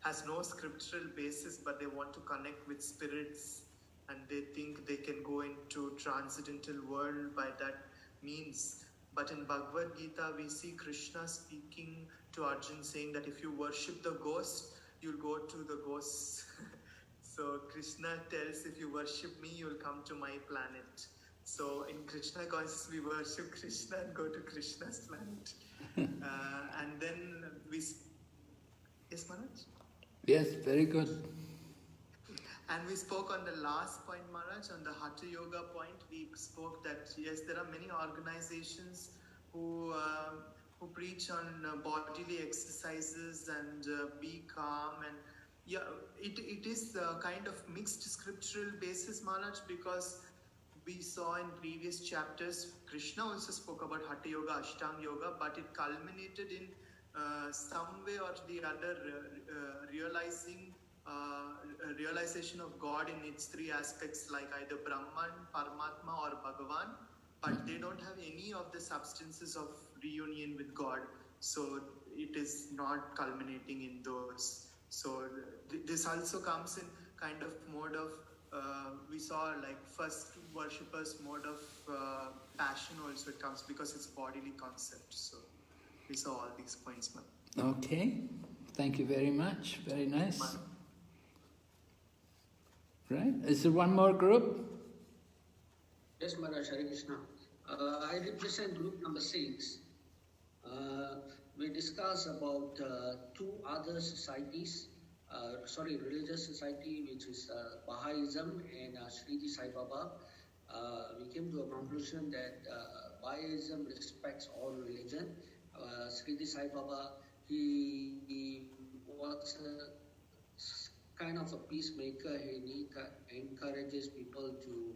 C: has no scriptural basis, but they want to connect with spirits, and they think they can go into transcendental world by that means. But in Bhagavad Gita, we see Krishna speaking to Arjuna, saying that if you worship the ghost, you'll go to the ghosts. So Krishna tells, if you worship me, you'll come to my planet. So in Krishna consciousness, we worship Krishna and go to Krishna's planet. And then Yes, Maharaj?
A: Yes, very good.
C: And we spoke on the last point, Maharaj, on the Hatha Yoga point. We spoke that yes, there are many organizations who preach on bodily exercises and be calm, and yeah, it is kind of mixed scriptural basis, Maharaj, because we saw in previous chapters Krishna also spoke about Hatha Yoga, Ashtanga Yoga, but it culminated in some way or the other realization of God in its three aspects, like either Brahman, Paramatma or Bhagavan, but they don't have any of the substances of reunion with God, so it is not culminating in those. So this also comes in kind of mode of we saw like first worshippers mode of passion also it comes because it's bodily concept. So we saw all these points, man.
A: Okay, thank you very much. Very nice. Right, is there one more group?
E: Yes, Maharaj, Hare Krishna. I represent group number 6. We discuss about 2 other societies, religious society, which is Baha'ism and Sriti Sai Baba. We came to a conclusion that Baha'ism respects all religion. Sriti Sai Baba, he was a kind of a peacemaker. He encourages people to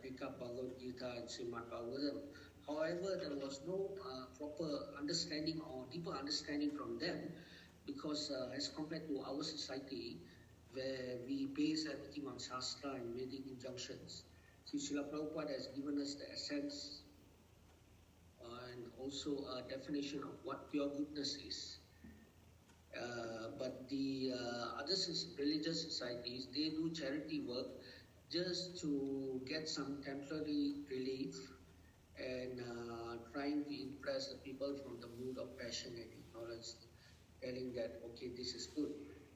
E: take up Bhagavad Gita and Srimad Bhagavatam. However, there was no proper understanding or deeper understanding from them, because as compared to our society, where we base everything on Sastra and Vedic injunctions, Srila Prabhupada has given us the essence and also a definition of what pure goodness is. But the other religious societies, they do charity work just to get some temporary relief and trying to impress the people from the mood of passion and ignorance, telling that, okay, this is good.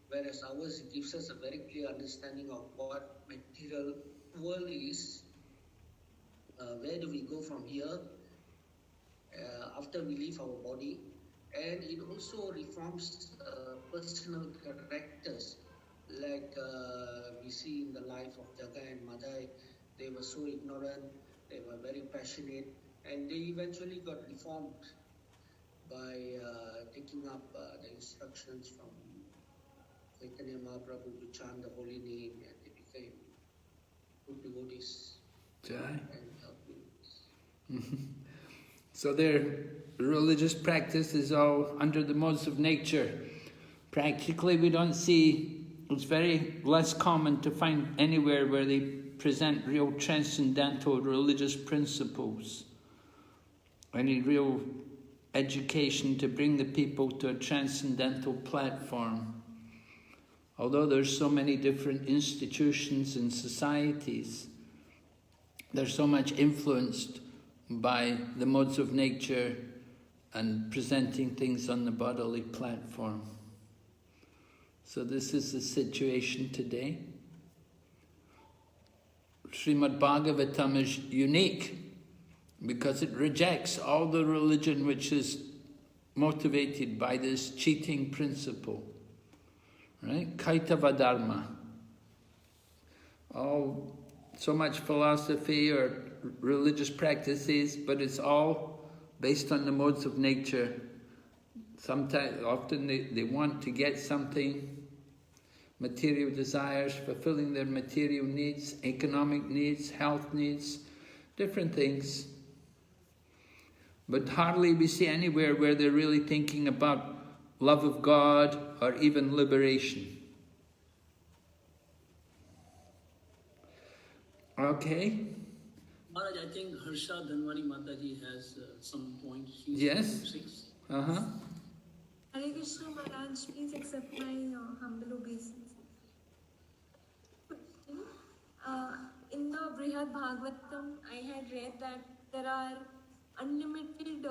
E: Whereas ours gives us a very clear understanding of what material world is, where do we go from here after we leave our body, and it also reforms personal characters. Like we see in the life of Jaga and Madai, they were so ignorant, they were very passionate, and they eventually got reformed by taking up the instructions from Chaitanya Mahaprabhu to chant the holy name, and they became good devotees and helped.
A: So their religious practice is all under the modes of nature. Practically we don't see, it's very less common to find anywhere where they present real transcendental religious principles, any real education to bring the people to a transcendental platform. Although there's so many different institutions and societies, they're so much influenced by the modes of nature and presenting things on the bodily platform. So this is the situation today. Srimad Bhagavatam is unique because it rejects all the religion which is motivated by this cheating principle, right? Kaitava dharma. All so much philosophy or religious practices, but it's all based on the modes of nature. Sometimes, often they want to get something, material desires, fulfilling their material needs, economic needs, health needs, different things. But hardly we see anywhere where they're really thinking about love of God or even liberation. Okay.
E: Maharaj, I think Harsha Dhanwani Mataji has some points.
A: Yes. Uh-huh.
P: Hare Krishna Maharaj, please accept my humble obeisance. In the Brihad Bhagavatam, I had read that there are unlimited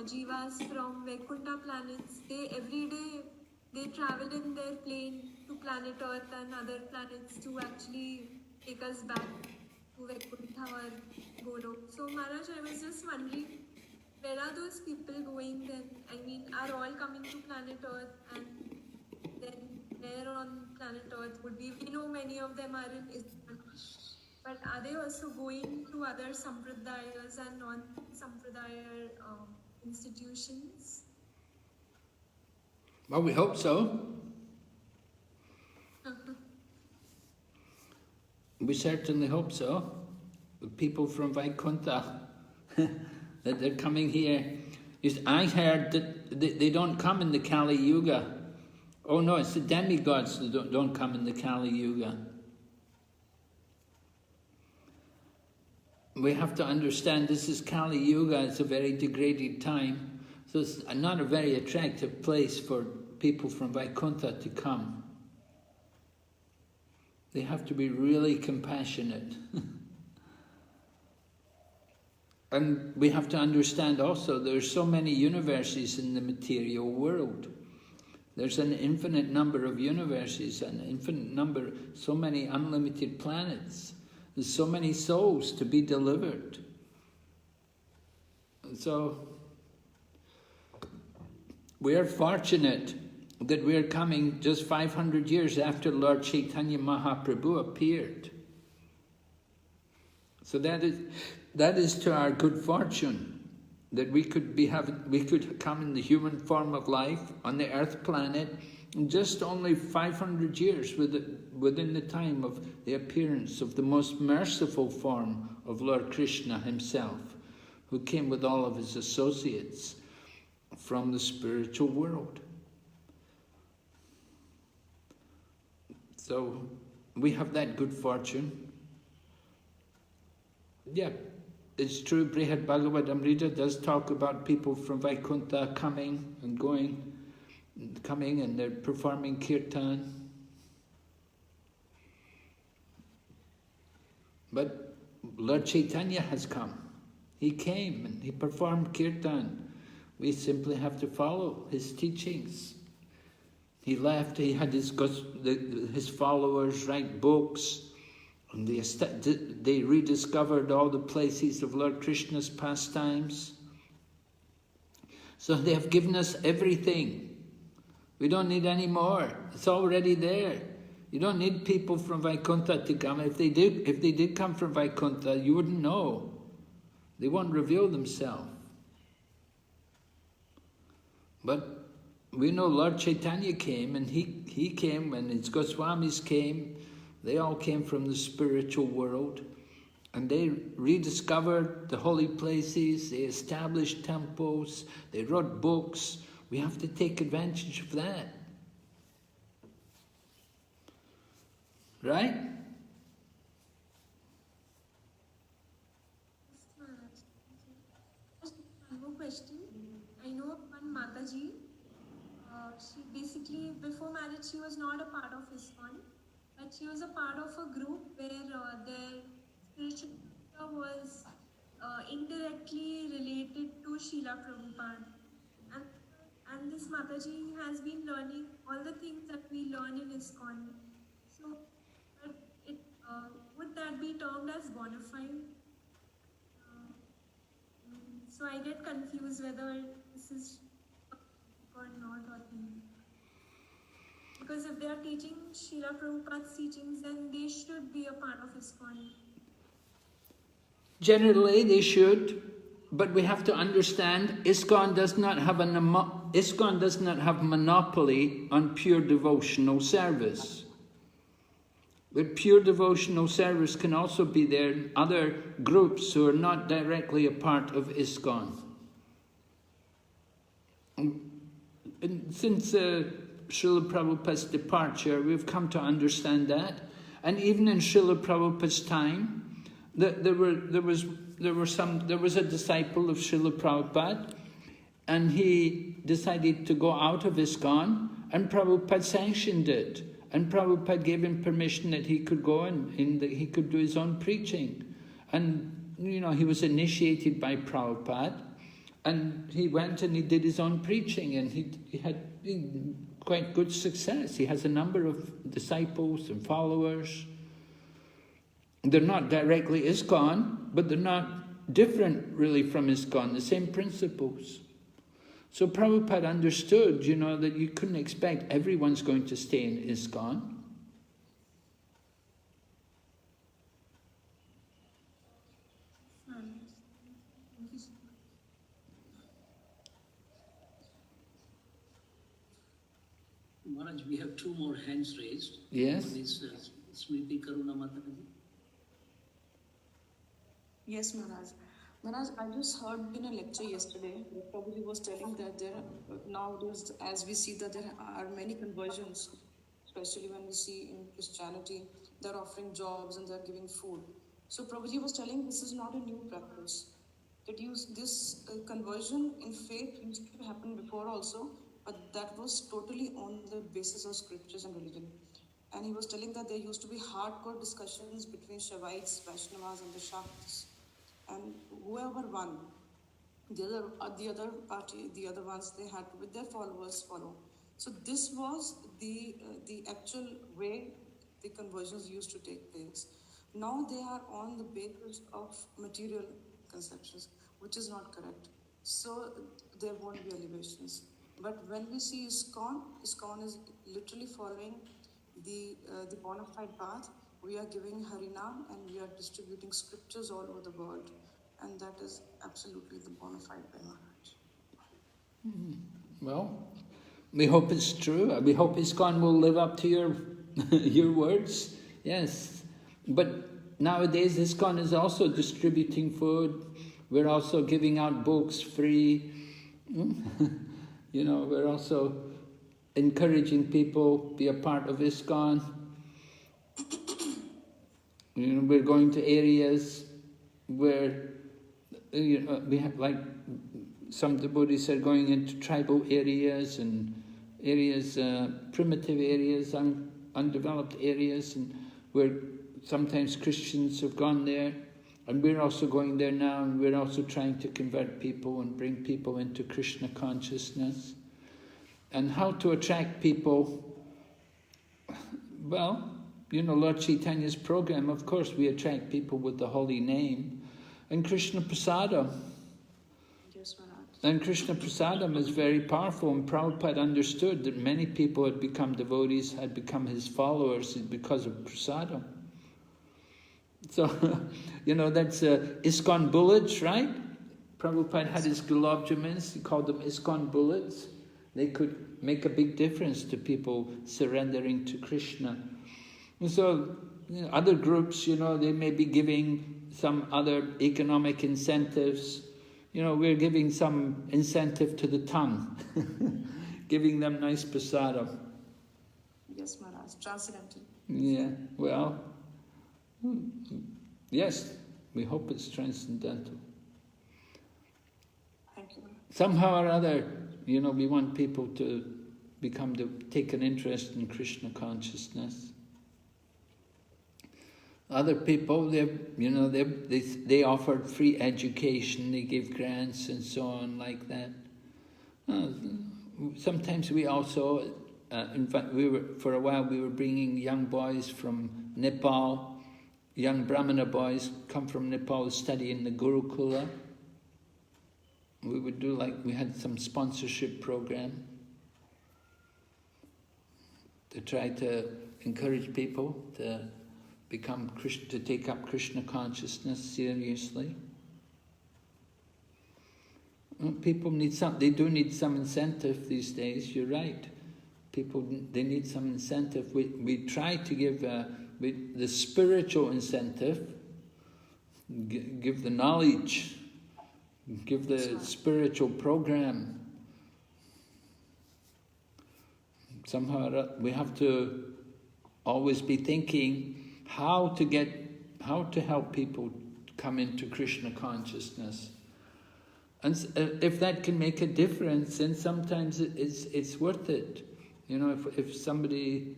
P: jivas from Vaikuntha planets. Every day they travel in their plane to planet Earth and other planets to actually take us back to Vaikuntha or Golok. So Maharaj, I was just wondering, where are those people going then? I mean, are all coming to planet Earth, and then where on planet Earth would be? We know many of them are in Islam, but are they also going to other sampradayas and non-sampradaya institutions?
A: Well, we hope so. We certainly hope so. The people from Vaikuntha, that they're coming here. I heard that they don't come in the Kali Yuga. Oh no, it's the demigods that don't come in the Kali Yuga. We have to understand this is Kali Yuga, it's a very degraded time. So it's not a very attractive place for people from Vaikuntha to come. They have to be really compassionate. And we have to understand also there's so many universes in the material world. There's an infinite number of universes, an infinite number, so many unlimited planets. There's so many souls to be delivered. So we are fortunate that we are coming just 500 years after Lord Chaitanya Mahaprabhu appeared. So that is to our good fortune, that we could come in the human form of life on the earth planet in just only 500 years within the time of the appearance of the most merciful form of Lord Krishna himself, who came with all of his associates from the spiritual world. So we have that good fortune. Yeah, it's true, Brihad Bhagavad Amrita does talk about people from Vaikuntha coming and going, and they're performing kirtan. But Lord Chaitanya has come. He came and he performed kirtan. We simply have to follow his teachings. He left, he had his followers write books, and they rediscovered all the places of Lord Krishna's pastimes. So they have given us everything. We don't need any more. It's already there. You don't need people from Vaikuntha to come. If they did come from Vaikuntha, you wouldn't know. They won't reveal themselves. But we know Lord Chaitanya came, and he came, and his Goswamis came. They all came from the spiritual world, and they rediscovered the holy places, they established temples, they wrote books. We have to take advantage of that. Right?
P: One more question. I know one Mataji. She basically, before marriage, she was not a part of ISKCON, but she was a part of a group where their spiritual was indirectly related to Srila Prabhupada. And this Mataji has been learning all the things that we learn in ISKCON. So, would that be termed as bona fide? So I get confused whether this is or not authentic. Because if they are teaching Srila Prabhupada's teachings, then they should be a part of ISKCON.
A: Generally, they should, but we have to understand ISKCON does not have monopoly on pure devotional service. But pure devotional service can also be there in other groups who are not directly a part of ISKCON. And since Srila Prabhupada's departure, we've come to understand that. And even in Srila Prabhupada's time, there was a disciple of Srila Prabhupada, and he decided to go out of ISKCON, and Prabhupada sanctioned it. And Prabhupada gave him permission that he could go and he could do his own preaching. And, he was initiated by Prabhupada. And he went and he did his own preaching, and he had quite good success. He has a number of disciples and followers. They're not directly ISKCON, but they're not different really from ISKCON, the same principles. So Prabhupada understood, you know, that you couldn't expect everyone's going to stay in ISKCON.
E: Maharaj, we have two more hands raised.
A: Yes.
E: One is Smriti Karuna Mataji.
Q: Yes, Maharaj. Maharaj, I just heard in a lecture yesterday, Prabhuji was telling that nowadays, as we see that there are many conversions, especially when we see in Christianity, they're offering jobs and they're giving food. So Prabhuji was telling this is not a new practice. That this conversion in faith used to happen before also, but that was totally on the basis of scriptures and religion. And he was telling that there used to be hardcore discussions between Shaivites, Vaishnavas and the Shaktas. And whoever won, the other party, the other ones, they had to, with their followers, follow. So this was the actual way the conversions used to take place. Now they are on the basis of material conceptions, which is not correct. So there won't be elevations. But when we see ISKCON is literally following the bona fide path. We are giving Harinam and we are distributing scriptures all over the world. And that is absolutely the bona fide way, Maharaj.
A: Well, we hope it's true. We hope ISKCON will live up to your your words. Yes. But nowadays ISKCON is also distributing food. We're also giving out books free. You know, we're also encouraging people be a part of ISKCON. You know, we're going to areas where, you know, we have, like some devotees said, going into tribal areas and areas, primitive areas, undeveloped areas, and where sometimes Christians have gone there. And we're also going there now, and we're also trying to convert people and bring people into Krishna consciousness. And how to attract people? Well, you know, Lord Chaitanya's program, of course, we attract people with the holy name. And Krishna Prasadam.
Q: Yes, Maharaj.
A: And Krishna Prasadam is very powerful, and Prabhupada understood that many people had become devotees, had become his followers because of Prasadam. So, you know, that's ISKCON bullets, right? Prabhupada had his gulab jamins, he called them ISKCON bullets. They could make a big difference to people surrendering to Krishna. And so, you know, other groups, you know, they may be giving some other economic incentives. You know, we're giving some incentive to the tongue, giving them nice prasadam.
Q: Yes, Maharaj, transcendental.
A: Yeah, well, yes, we hope it's transcendental.
Q: Thank you.
A: Somehow or other, you know, we want people to take an interest in Krishna consciousness. Other people, they offered free education, they gave grants and so on like that. Sometimes we also, in fact, for a while we were bringing young boys from Nepal, young Brahmana boys come from Nepal to study in the Gurukula. We would do we had some sponsorship program to try to encourage people to to take up Krishna consciousness seriously. People they do need some incentive these days, you're right. They need some incentive. We try to give the spiritual incentive, give the knowledge, give the spiritual program. Somehow we have to always be thinking how to help people come into Krishna consciousness. And if that can make a difference, then sometimes it's worth it. You know, if somebody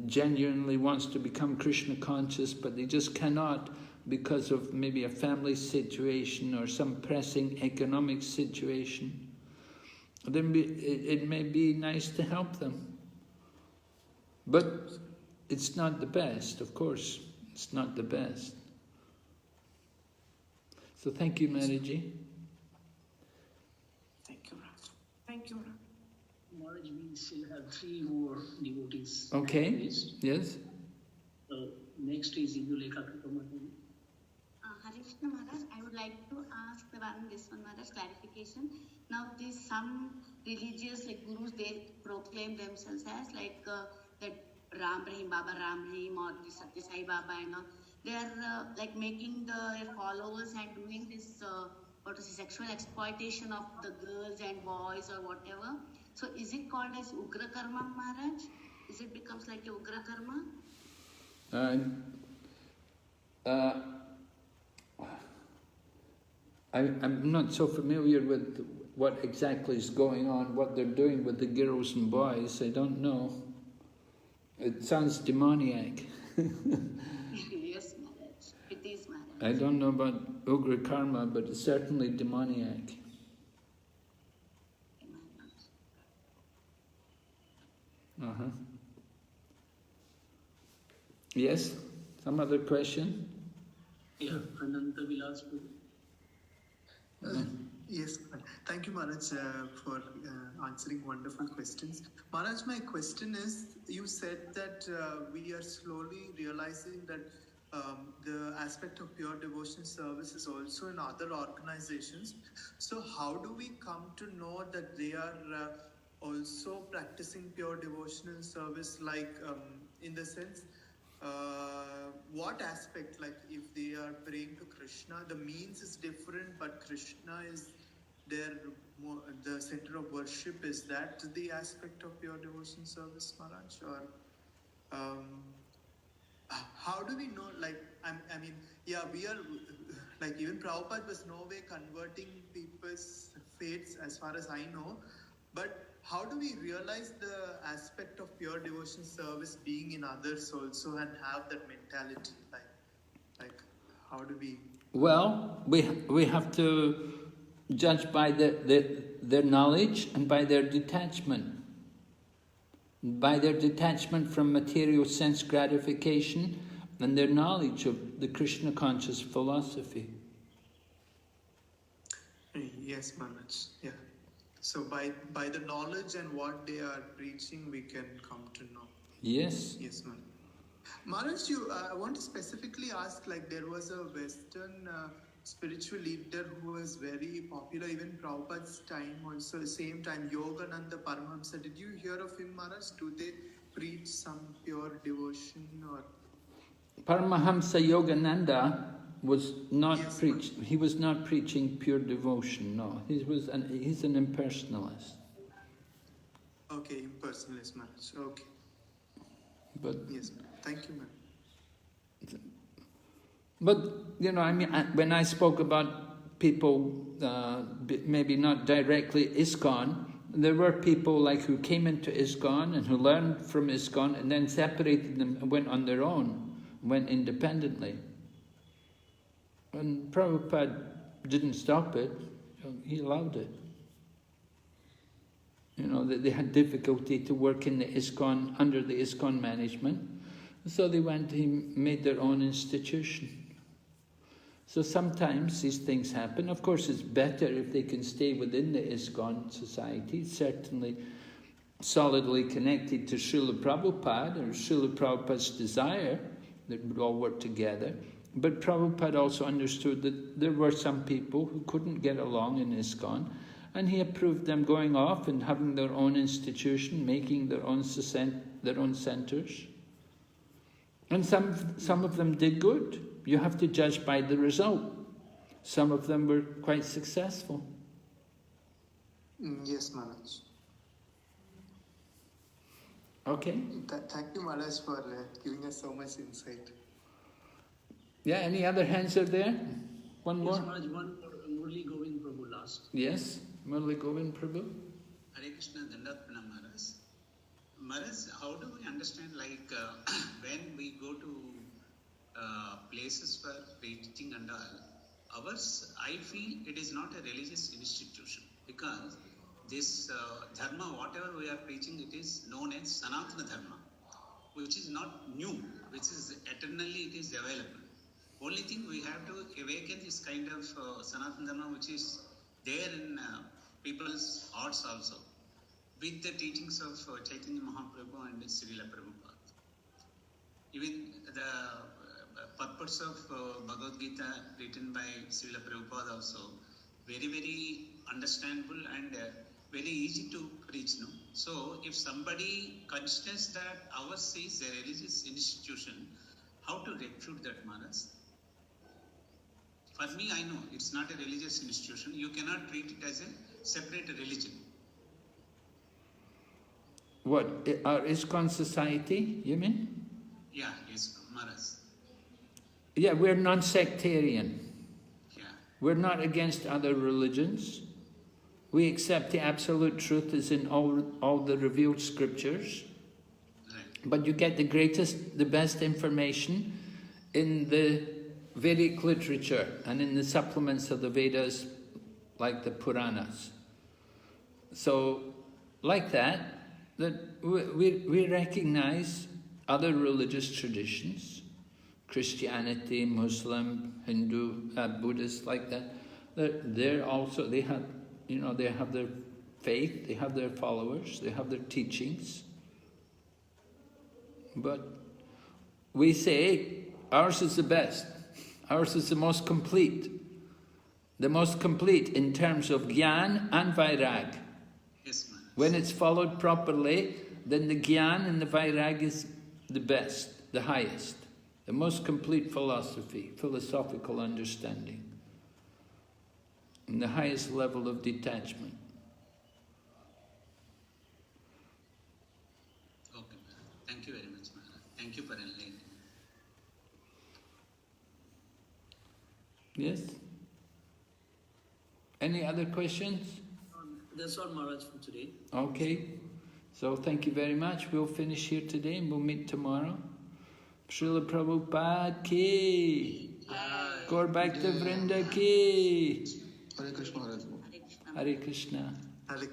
A: genuinely wants to become Krishna conscious, but they just cannot because of maybe a family situation or some pressing economic situation, then it may be nice to help them. But it's not the best, of course. It's not the best. So thank you, Maharaji.
Q: Thank you, Raj. Thank you, Raj.
E: Maharaj, we still have 3 more devotees.
A: Okay, yes.
E: So next is Indulekha Kripamatani.
H: Hare Krishna Maharaj, I would like to ask this one Maharaj clarification. Now, some religious like gurus, they proclaim themselves as like that Ram Rahim, Baba Ram Rahim, or the Satya Sai Baba and all. They are like making their followers and doing this sexual exploitation of the girls and boys or whatever. So is it called as Ugra Karma, Maharaj? Is it becomes like a Ugra Karma?
A: I'm not so familiar with what exactly is going on, what they're doing with the girls and boys. I don't know. It sounds demoniac.
H: Yes, Maharaj. It is, Maharaj.
A: I don't know about Ugra Karma, but it's certainly demoniac. Yes? Some other question?
E: Yeah, Ananta Vilas.
C: Yes, thank you, Maharaj, for answering wonderful questions. Maharaj, my question is, you said that we are slowly realizing that the aspect of pure devotion service is also in other organizations. So how do we come to know that they are also practicing pure devotional service, like in the sense, what aspect, like if they are praying to Krishna, the means is different, but Krishna is the center of worship. Is that the aspect of pure devotion service, Maharaj? Or how do we know, like, I mean, yeah, we are, like, even Prabhupada was no way converting people's faiths as far as I know, but how do we realize the aspect of pure devotion service being in others also and have that mentality? Like how do we...
A: Well, we have to judge by their knowledge and by their detachment. By their detachment from material sense gratification and their knowledge of the Krishna conscious philosophy.
C: Yes, Maharaj. Yeah. So by the knowledge and what they are preaching, we can come to know.
A: Yes.
C: Yes, Maharaj. Maharaj, I want to specifically ask, like, there was a Western spiritual leader who was very popular, even Prabhupada's time also, same time, Yogananda Paramahamsa. Did you hear of him, Maharaj? Do they preach some pure devotion or...
A: Paramahamsa Yogananda was not he was not preaching pure devotion, no. He's an impersonalist.
C: Okay, impersonalist, Maharaj. Okay.
A: But
C: yes, thank you, Maharaj.
A: But, you know, I mean, when I spoke about people, maybe not directly ISKCON, there were people like who came into ISKCON and who learned from ISKCON and then separated them and went on their own, went independently. And Prabhupada didn't stop it, he allowed it. You know, they had difficulty to work in the ISKCON, under the ISKCON management, so they made their own institution. So sometimes these things happen. Of course, it's better if they can stay within the ISKCON society, certainly solidly connected to Srila Prabhupada or Srila Prabhupada's desire that would all work together. But Prabhupada also understood that there were some people who couldn't get along in ISKCON, and he approved them going off and having their own institution, making their own centers. And some of them did good. You have to judge by the result. Some of them were quite successful.
C: Yes, Maharaj.
A: Okay.
C: Thank you, Maharaj, for giving us so much insight.
A: Yeah, any other hands are there? One more?
E: Yes, Maharaj, one more. Murli Govind Prabhu last.
A: Yes, Murli Govind Prabhu.
F: Hare Krishna, Dandat Pranam, Maharaj. Maharaj, how do we understand, like, when we go to places for preaching and all, ours, I feel it is not a religious institution, because this dharma, whatever we are preaching, it is known as Sanatana Dharma, which is not new, which is eternally it is available. Only thing we have to awaken this kind of Sanatana Dharma which is there in people's hearts also, with the teachings of Chaitanya Mahaprabhu and Srila Prabhupada. Even the purpose of Bhagavad Gita written by Srila Prabhupada also very, very understandable and very easy to preach. No? So if somebody considers that ours is a religious institution, how to refute that, Maharaj? For me, I know it's not a religious institution. You cannot treat it as a separate religion.
A: What, our ISKCON society, you mean?
F: Yeah, yes, Maharaj.
A: Yeah, we're non-sectarian.
F: Yeah.
A: We're not against other religions. We accept the absolute truth is in all the revealed scriptures.
F: Right.
A: But you get the best information in the Vedic literature and in the supplements of the Vedas, like the Puranas. So, like that we recognize other religious traditions, Christianity, Muslim, Hindu, Buddhist, like that. They're also, they have their faith, they have their followers, they have their teachings. But we say ours is the best. Ours is the most complete. The most complete in terms of Gyan and Vairag.
F: Yes, ma'am.
A: When it's followed properly, then the Gyan and the Vairag is the best, the highest. The most complete philosophy, philosophical understanding. And the highest level of detachment.
F: Okay, thank you very much, Maharaj. Thank you for enlightening.
A: Yes? Any other questions?
E: That's all, Maharaj, for today.
A: Okay. So thank you very much. We'll finish here today and we'll meet tomorrow. Srila Prabhupada ki. Gaur Bhakta Vrinda ki.
N: Hare Krishna Maharaj.
A: Hare Krishna.
C: Hare